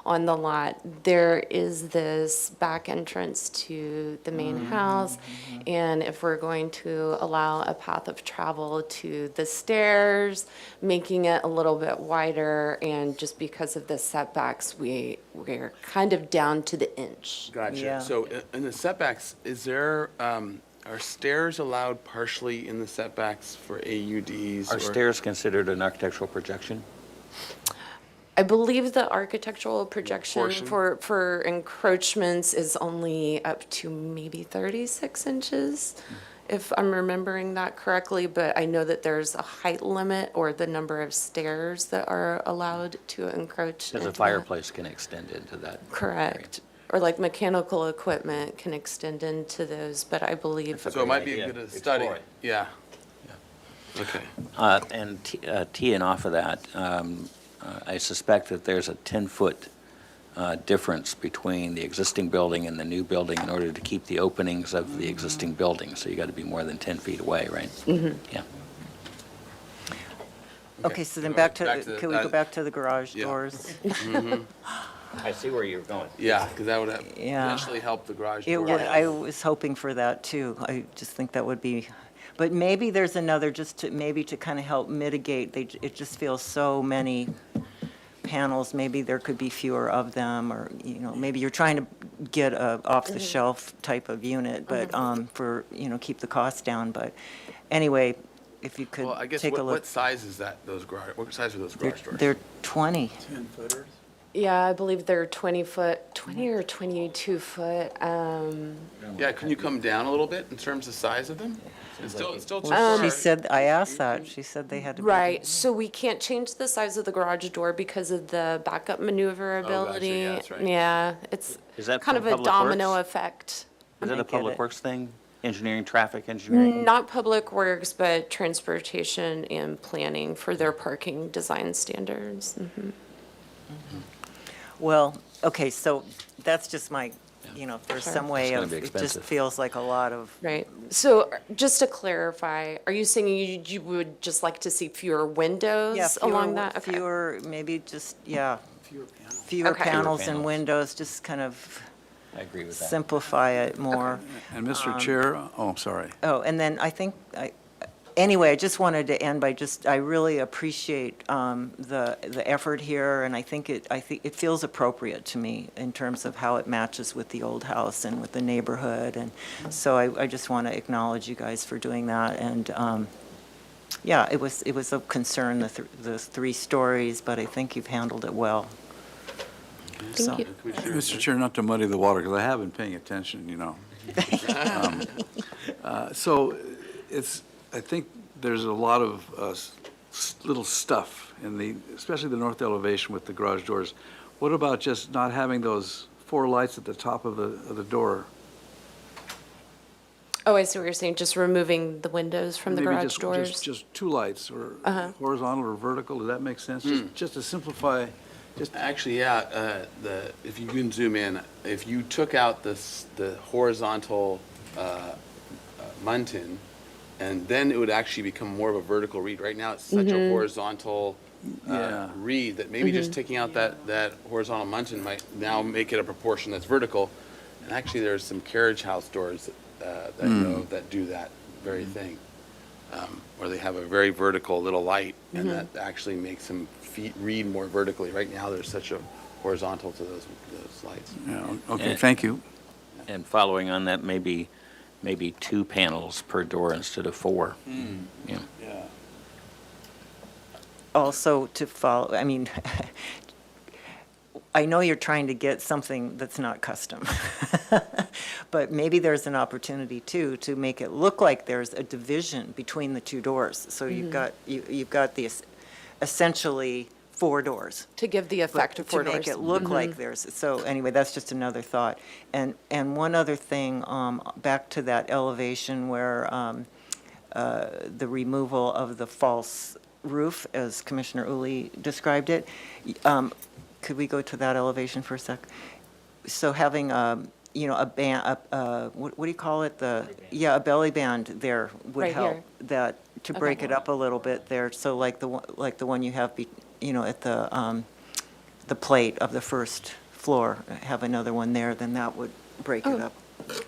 M: on the lot. There is this back entrance to the main house, and if we're going to allow a path of travel to the stairs, making it a little bit wider, and just because of the setbacks, we're kind of down to the inch.
A: Gotcha.
G: Yeah.
A: So in the setbacks, is there, are stairs allowed partially in the setbacks for AUDs?
E: Are stairs considered an architectural projection?
M: I believe the architectural projection
A: Portion.
M: for encroachments is only up to maybe 36 inches, if I'm remembering that correctly, but I know that there's a height limit or the number of stairs that are allowed to encroach
E: Because
M: into
E: a
M: that.
E: fireplace can extend into that.
M: Correct. Or like mechanical equipment can extend into those, but I believe.
A: So it might be
E: idea.
A: good to study.
E: Explore it.
A: Yeah. Okay.
E: And teeing off of that, I suspect that there's a 10-foot difference between the existing building and the new building in order to keep the openings of the existing building. So you got to be more than 10 feet away, right? Yeah.
G: Okay, so then
A: Go
G: back
A: back
G: to,
A: to
G: can we go
A: that-
G: back to the garage
A: Yeah.
G: doors?
E: I see where you're going.
A: Yeah, because that would have
G: Yeah.
A: potentially help the garage
G: It
A: door.
G: would, I was hoping for that too. I just think that would be, but maybe there's another, just to, maybe to kind of help mitigate, it just feels so many panels, maybe there could be fewer of them, or, you know, maybe you're trying to get a off-the-shelf type of unit, but, for, you know, keep the cost down, but anyway, if you could
A: Well, I guess
G: take a
A: what
G: look.
A: size is that, those garage, what size are those
G: They're,
A: garage doors?
G: they're 20.
K: 10-footers?
M: Yeah, I believe they're 20 or 22 foot.
A: Yeah, can you come down a little bit in terms of size of them? It's still too
G: Well,
A: far.
G: she said, I asked that, she said they had to be.
M: Right, so we can't change the size of the garage door because of the backup maneuverability.
A: Yeah, that's right.
M: Yeah, it's
E: Is that
M: kind
E: from
M: of a
E: Public
M: domino
E: Works?
M: effect.
E: Is that
G: I
E: a
G: get
E: Public
G: it.
E: Works thing? Engineering, traffic engineering?
M: Not Public Works, but transportation and planning for their parking design standards. Mhm.
G: Well, okay, so that's just my, you know, there's
M: Sure.
G: some way
E: It's gonna
G: of,
E: be
G: it just
E: expensive.
G: feels like a lot of,
M: Right, so just to clarify, are you saying you would just like to see fewer windows
G: yeah,
M: along that? Okay.
G: fewer, maybe just, yeah,
K: Fewer panels.
G: fewer
M: Okay.
G: panels and
E: panels.
G: windows, just kind of
E: I agree with that.
G: simplify it more.
D: And Mr. Chair, oh, I'm sorry.
G: Oh, and then I think, anyway, I just wanted to end by just, I really appreciate the effort here, and I think it feels appropriate to me in terms of how it matches with the old house and with the neighborhood, and so I just want to acknowledge you guys for doing that, and, yeah, it was a concern, the 3 stories, but I think you've handled it well.
M: Thank you.
D: Mr. Chair, not to muddy the water, because I have been paying attention, you know. So it's, I think there's a lot of little stuff in the, especially the north elevation with the garage doors. What about just not having those 4 lights at the top of the door?
M: Oh, I see what you're saying, just removing the windows from the
D: Maybe
M: garage doors?
D: Just 2 lights, or horizontal or vertical, does that make sense?
A: Hmm.
D: Just to simplify,
A: Actually, yeah, if you can zoom in, if you took out the horizontal muntin, and then it would actually become more of a vertical read. Right now, it's such a horizontal
D: Yeah.
A: read that maybe just taking out that horizontal muntin might now make it a proportion that's vertical. And actually, there's some carriage house doors that I know that do that very thing, where they have a very vertical little light, and that actually makes them read more vertically. Right now, there's such a horizontal to those lights.
D: yeah, okay, thank you.
E: And following on that, maybe 2 panels per door instead of 4. Yeah.
A: Yeah.
G: Also to follow, I mean, I know you're trying to get something that's not custom, but maybe there's an opportunity too, to make it look like there's a division between the 2 doors. So you've got the essentially 4 doors.
M: To give the effect of 4
G: To
M: doors.
G: make it look like there's, so anyway, that's just another thought. And one other thing, back to that elevation where the removal of the false roof, as Commissioner Uli described it. Could we go to that elevation for a sec? So having, you know, a band, what do you call it? Yeah, a belly band there would
M: Right
G: help.
M: here.
G: That to break it up a little bit there. So like the one you have, at the plate of the first floor, have another one there, then that would break it up.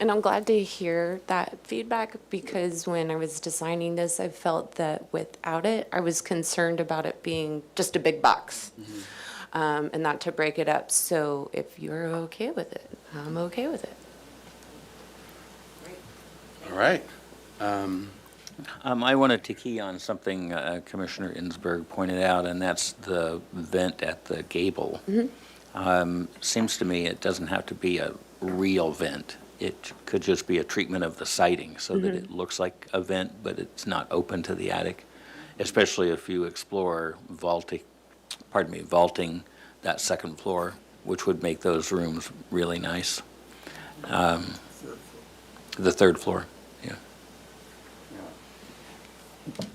O: And I'm glad to hear that feedback, because when I was designing this, I felt that without it, I was concerned about it being just a big box, and not to break it up. So if you're okay with it, I'm okay with it.
A: All right.
E: I wanted to key on something Commissioner Insberg pointed out, and that's the vent at the gable. Seems to me it doesn't have to be a real vent. It could just be a treatment of the siding so that it looks like a vent, but it's not open to the attic, especially if you explore vaulting that second floor, which would make those rooms really nice. The third floor, yeah.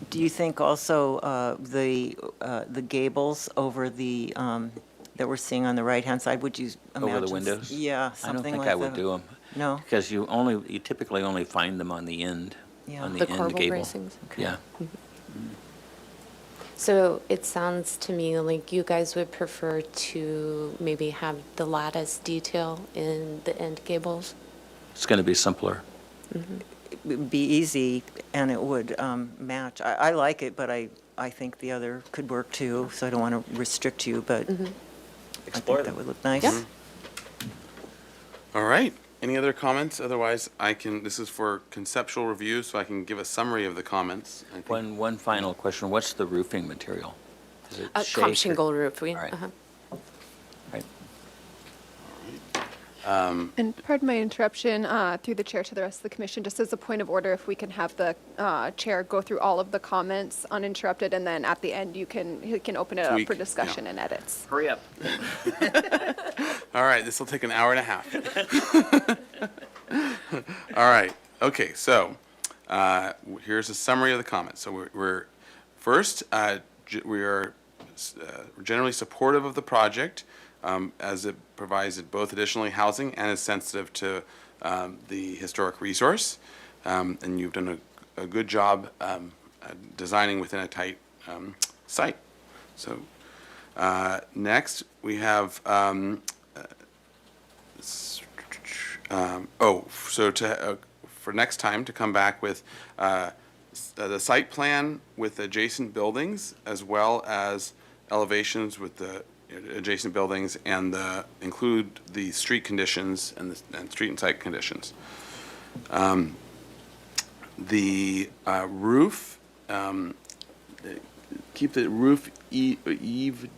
G: Do you think also the gables over the, that we're seeing on the right-hand side, would you imagine?
E: Over the windows?
G: Yeah,
E: I
G: something
E: don't think
G: like
E: I would
G: that.
E: do them.
G: No?
E: Because you typically only find them on the end,
G: Yeah.
E: on the
O: The
E: end
O: corbel
E: gable.
O: bracings?
E: Yeah.
O: So it sounds to me like you guys would prefer to maybe have the lattice detail in the end gables?
E: It's going to be simpler.
G: It would be easy, and it would match. I like it, but I think the other could work too, so I don't want to restrict you, but I think that would look nice.
O: Yeah.
A: All right. Any other comments? Otherwise, this is for conceptual review, so I can give a summary of the comments. I think-
E: One final question. What's the roofing material? Is it shake
O: Comp
E: or-
O: shingle roof.
E: All right. Right.
F: And pardon my interruption, through the chair to the rest of the commission, just as a point of order, if we can have the chair go through all of the comments uninterrupted, and then at the end, you can open it up
A: Tweak,
F: for discussion and edits.
E: Hurry up.
A: All right, this will take an hour and a half. All right, okay, so here's a summary of the comments. So we are generally supportive of the project as it provides both additionally housing and is sensitive to the historic resource. And you've done a good job designing within a tight site. So next, we have for next time to come back with the site plan with adjacent buildings as well as elevations with the adjacent buildings and include the street conditions and street and site conditions. The roof, keep the roof eave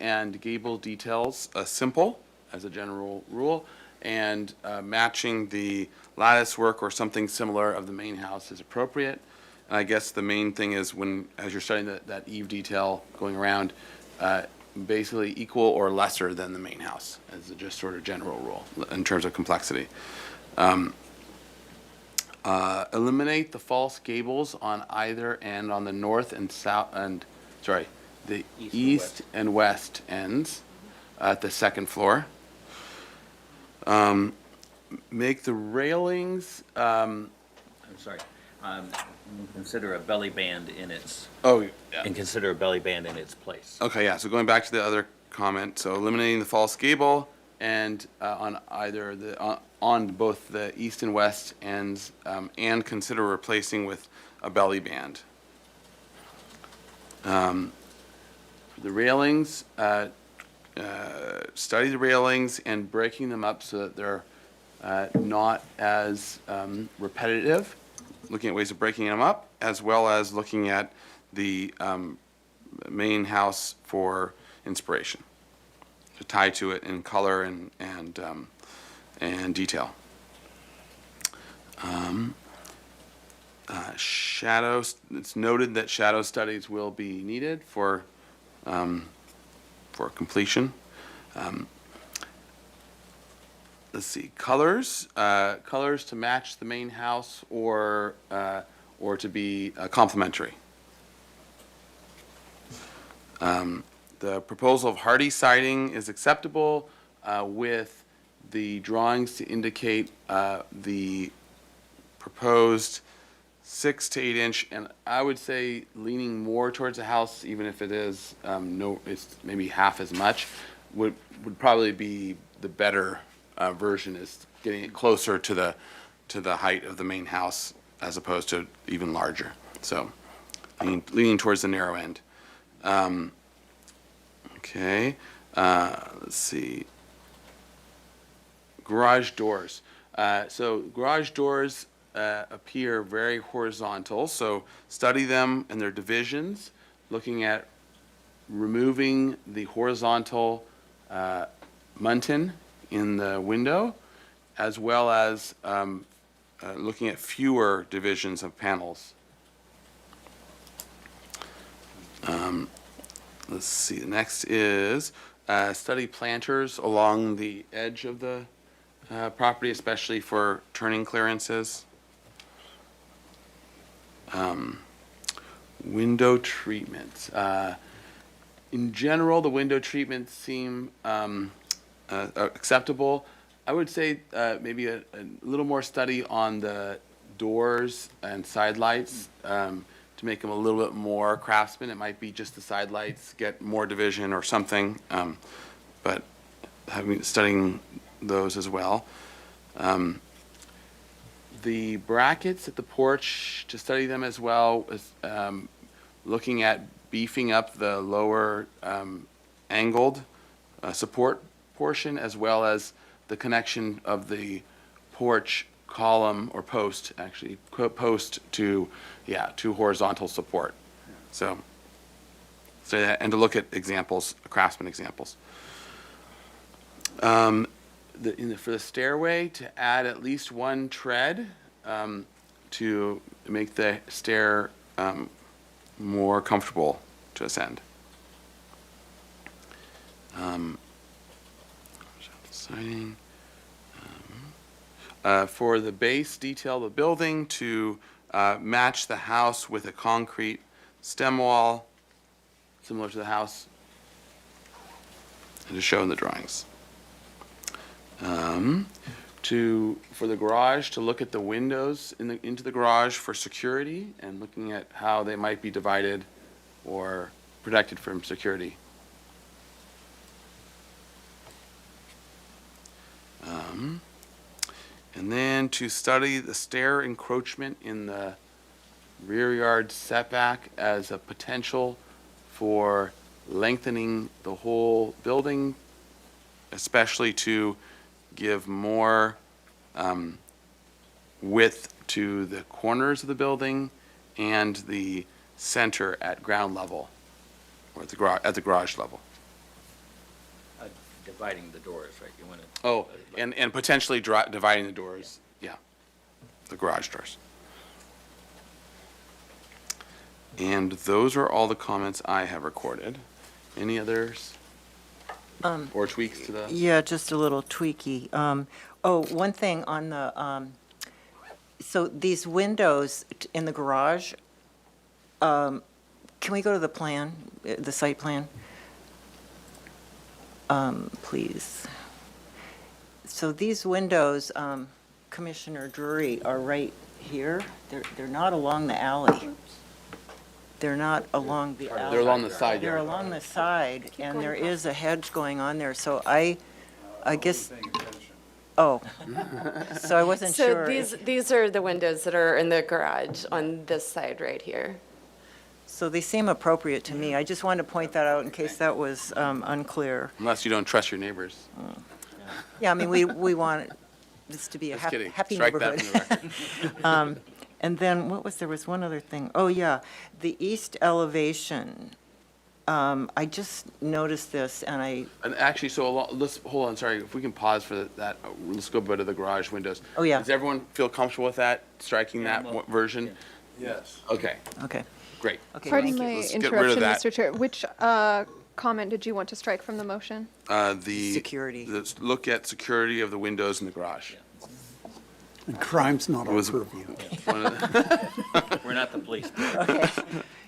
A: and gable details simple as a general rule, and matching the lattice work or something similar of the main house is appropriate. And I guess the main thing is as you're studying that eave detail going around, basically equal or lesser than the main house as just sort of general rule in terms of complexity. Eliminate the false gables on either end on the north and south the east and west ends at the second floor. Make the railings.
E: I'm sorry. Consider a belly band in its.
A: Oh, yeah.
E: And consider a belly band in its place.
A: Okay, yeah. So going back to the other comment, so eliminating the false gable and on both the east and west ends, and consider replacing with a belly band. The railings, study the railings and breaking them up so that they're not as repetitive, looking at ways of breaking them up, as well as looking at the main house for inspiration, to tie to it in color and detail. Shadows, it's noted that shadow studies will be needed for completion. Let's see, colors to match the main house or to be complementary. The proposal of hardy siding is acceptable with the drawings to indicate the proposed 6 to 8 inch, and I would say leaning more towards the house, even if it is, it's maybe half as much, would probably be the better version, is getting it closer to the height of the main house as opposed to even larger. So leaning towards the narrow end. Okay, let's see. Garage doors. So garage doors appear very horizontal, so study them and their divisions, looking at removing the horizontal muntin in the window, as well as looking at fewer divisions of panels. Let's see, the next is study planters along the edge of the property, especially for turning clearances. Window treatments. In general, the window treatments seem acceptable. I would say maybe a little more study on the doors and side lights to make them a little bit more craftsman. It might be just the side lights, get more division or something, but studying those as well. The brackets at the porch, to study them as well, is looking at beefing up the lower angled support portion, as well as the connection of the porch column or post, actually, post to horizontal support. So that, and to look at examples, craftsman examples. For the stairway, to add at least one tread to make the stair more comfortable to ascend. Siding. For the base detail of the building, to match the house with a concrete stem wall, similar to the house, and to show in the drawings. For the garage, to look at the windows into the garage for security, and looking at how they might be divided or protected from security. And then to study the stair encroachment in the rear yard setback as a potential for lengthening the whole building, especially to give more width to the corners of the building and the center at ground level, or at the garage level.
E: Dividing the doors, right? You want to.
A: Oh, and potentially dividing the doors, yeah, the garage doors. And those are all the comments I have recorded. Any others? Or tweaks to the?
G: Yeah, just a little tweaky. One thing on the, so these windows in the garage, can we go to the plan, the site plan? Please. So these windows, Commissioner Drury, are right here. They're not along the alley. They're not along the alley.
A: They're along the side.
G: They're along the side, and there is a hedge going on there, so I guess, so I wasn't sure.
O: So these are the windows that are in the garage on this side right here.
G: So they seem appropriate to me. I just wanted to point that out in case that was unclear.
A: Unless you don't trust your neighbors.
G: Yeah, I mean, we want this to be a
A: Just kidding.
G: happy
A: Strike that
G: neighborhood.
A: from the record.
G: And then, there was one other thing. Oh, yeah, the east elevation. I just noticed this, and
A: And actually, let's, hold on, sorry, if we can pause for that, let's go to the garage windows.
G: Oh, yeah.
A: Does everyone feel comfortable with that, striking that version?
K: Yes.
A: Okay,
G: okay.
A: great.
G: Okay.
F: Pardon
G: thank you.
F: my
A: Let's get rid of
F: interruption,
A: that.
F: Mr. Chair. Which comment did you want to strike from the motion?
G: Security.
A: Let's look at security of the windows in the garage.
K: And crime's not our
A: Was-
K: purview.
E: We're not the police.
G: Okay.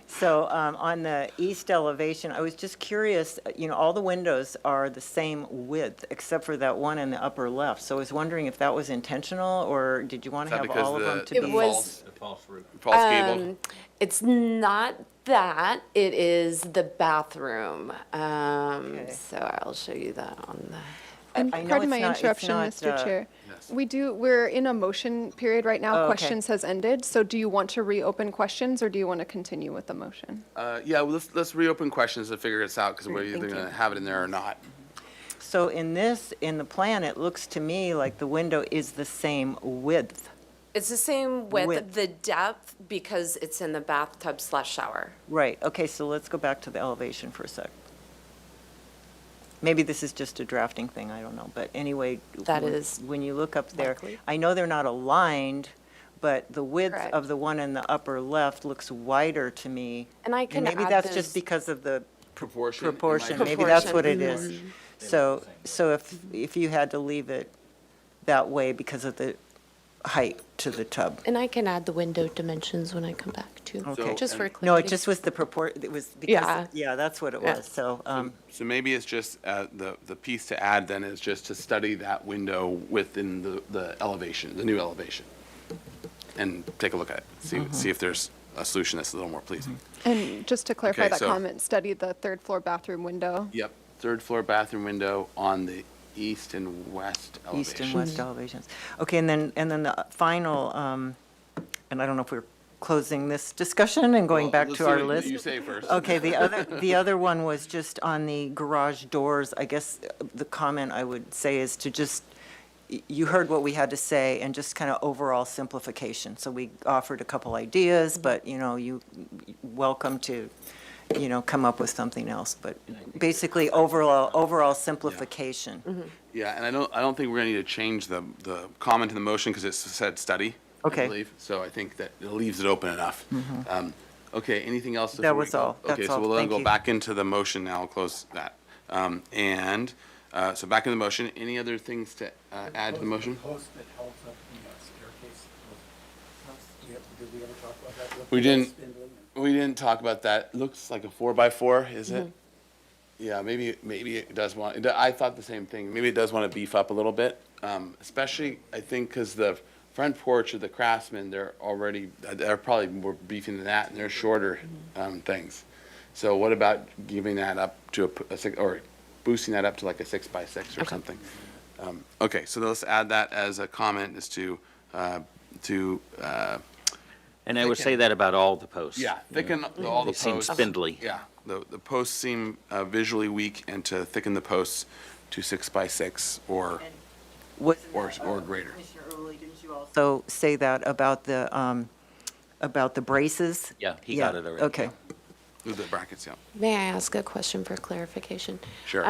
G: So on the east elevation, I was just curious, all the windows are the same width, except for that one in the upper left. So I was wondering if that was intentional, or did you want
A: Is
G: to
A: that
G: have
A: because
G: all of them to
A: the
G: be?
O: was-
E: false roof.
A: False gable?
O: It's not that, it is the bathroom. So I'll show you that on the.
F: And
G: I know
F: pardon
G: it's
F: my
G: not- it's
F: interruption,
G: not,
F: Mr. Chair.
A: Yes.
F: We're in a motion period right now.
G: Oh, okay.
F: Questions has ended. So do you want to reopen questions or do you want to continue with the motion?
A: Yeah, well, let's reopen questions to figure this out, because we're either
G: Thank
A: going
G: you.
A: to have it in there or not.
G: So in the plan, it looks to me like the window is the same width.
O: It's the same width,
G: Width.
O: the depth, because it's in the bathtub / shower.
G: Right, okay, so let's go back to the elevation for a sec. Maybe this is just a drafting thing, I don't know, but anyway.
O: That
G: when-
O: is
G: When you look up there,
O: likely.
G: I know they're not aligned, but the width
O: Correct.
G: of the one in the upper left looks wider to me.
O: And I can
G: maybe
O: add
G: that's
O: those-
G: just because of the
A: Proportion. it might
G: proportion,
A: be.
G: maybe that's what it
O: Proportion,
G: is. So if you had to leave it that way because of the height to the tub.
O: And I can add the window dimensions when I come back too,
G: Okay.
O: just for clarity.
G: No, it just was the it was because,
O: Yeah.
G: that's what it
O: Yeah.
G: was, so,
A: So maybe it's just, the piece to add then is just to study that window within the elevation, the new elevation. And take a look at it, see if there's a solution that's a little more pleasing.
F: And just to clarify
A: Okay,
F: that
A: so-
F: comment, study the third floor bathroom window.
A: Yep, third floor bathroom window on the east and west elevation.
G: east and west elevations. Okay, and then the final, and I don't know if we're closing this discussion and going
A: Well,
G: back
A: let's
G: to
A: see
G: our
A: what
G: list.
A: you say first.
G: Okay, the other one was just on the garage doors. I guess the comment I would say is to just, you heard what we had to say and just kind of overall simplification. So we offered a couple ideas, but, you welcome to, come up with something else. But basically, overall simplification.
A: Yeah, and I don't think we're gonna need to change the comment in the motion, because it said study, I
G: Okay.
A: believe. So I think that it leaves it open enough. Okay, anything else?
G: That
A: before we
G: was
A: go?
G: all. That's
A: Okay, so
G: all.
A: we'll then
G: Thank
A: go
G: you.
A: back into the motion now, close that. So back in the motion, any other things to add to the motion?
K: Post that holds up the staircase. Did we ever talk about that?
A: We didn't talk about that. Looks like a 4x4, is it? Yeah, maybe it does want, I thought the same thing. Maybe it does want to beef up a little bit, especially, I think, because the front porch of the Craftsman, they're probably more beefing than that, and they're shorter things. So what about giving that up to or boosting that up to like a 6x6 or something? Okay, so let's add that as a comment, is to
E: And I would say that about all the posts.
A: yeah, thicken all the
E: They seem
A: posts.
E: spindly.
A: Yeah, the posts seem visually weak, and to thicken the posts to 6x6 or greater.
G: Commissioner Early, didn't you also say that about the braces?
E: Yeah, he got it already.
G: Okay.
A: With the brackets, yeah.
O: May I ask a question for clarification?
A: Sure.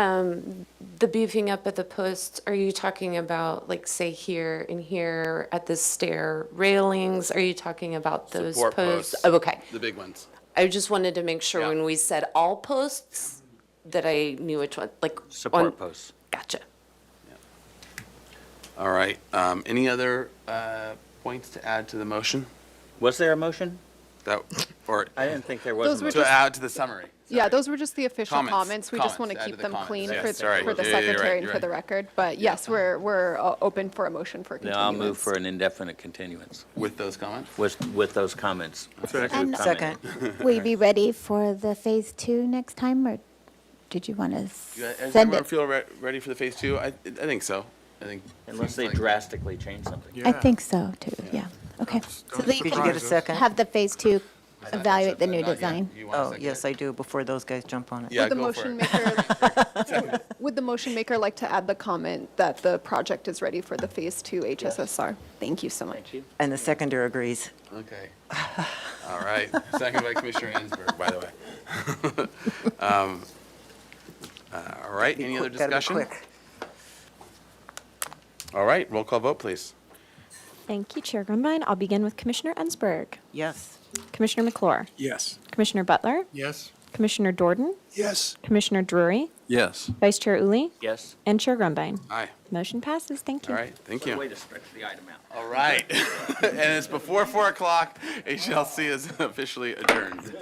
O: The beefing up at the posts, are you talking about, like, say here and here at the stair railings? Are you talking about those
A: Support
O: posts?
A: posts.
O: Oh, okay.
A: The big ones.
O: I just wanted to make sure
A: Yeah.
O: when we said all posts, that I knew which one, like.
E: Support
O: on-
E: posts.
O: Gotcha.
A: All right, any other points to add to the motion?
E: Was there a motion?
A: Or
E: I didn't think there was a
F: Those were
E: motion.
A: to add to the summary?
F: Yeah, those were just the official
A: Comments,
F: comments. We just want to
A: comments, add
F: keep
A: to the
F: them
A: comments.
F: clean
A: Yes,
F: for
A: sorry.
F: for the
A: Yeah, you're right,
F: secretary and
A: you're
F: for the
A: right.
F: record. But yes, we're open for a motion for
E: No,
F: continuance.
E: I'll move for an indefinite continuance
A: With those comments?
E: with those comments.
J: And
G: Second.
J: will you be ready for the phase 2 next time, or did you want to
A: Does
J: send
A: everyone
J: it?
A: feel ready for the phase 2? I think so. I think.
E: Unless they
A: like-
E: drastically change something.
J: I think so, too, yeah. Okay. So that you
G: Did you get a
J: can
G: second?
J: have the phase 2 evaluate the new
A: Not yet.
J: design.
A: You want a
G: Oh,
A: second?
G: yes, I do, before those guys jump on it.
A: Yeah,
F: Would the
A: go for
F: motion
A: it.
F: maker, would the motion maker like to add the comment that the project is ready for the phase 2 HSSR? Thank you so much.
G: And the seconder agrees.
A: Okay. All right. Second by Commissioner Ensberg, by the way. All right, any other
G: Gotta be
A: discussion?
G: quick.
A: All right, roll call vote, please.
B: Thank you, Chair Grumbine. I'll begin with Commissioner Ensberg,
G: Yes.
B: Commissioner McClure,
N: Yes.
B: Commissioner Butler,
N: Yes.
B: Commissioner Dorden,
C: Yes,
B: Commissioner Drury,
D: Yes.
B: Vice Chair Uli,
E: Yes?
B: and Chair Grumbine.
A: Aye.
B: Motion passes. Thank you.
A: All right, thank you.
E: Way to stretch the item out.
A: All right. And it's before 4 o'clock. HLC is officially adjourned.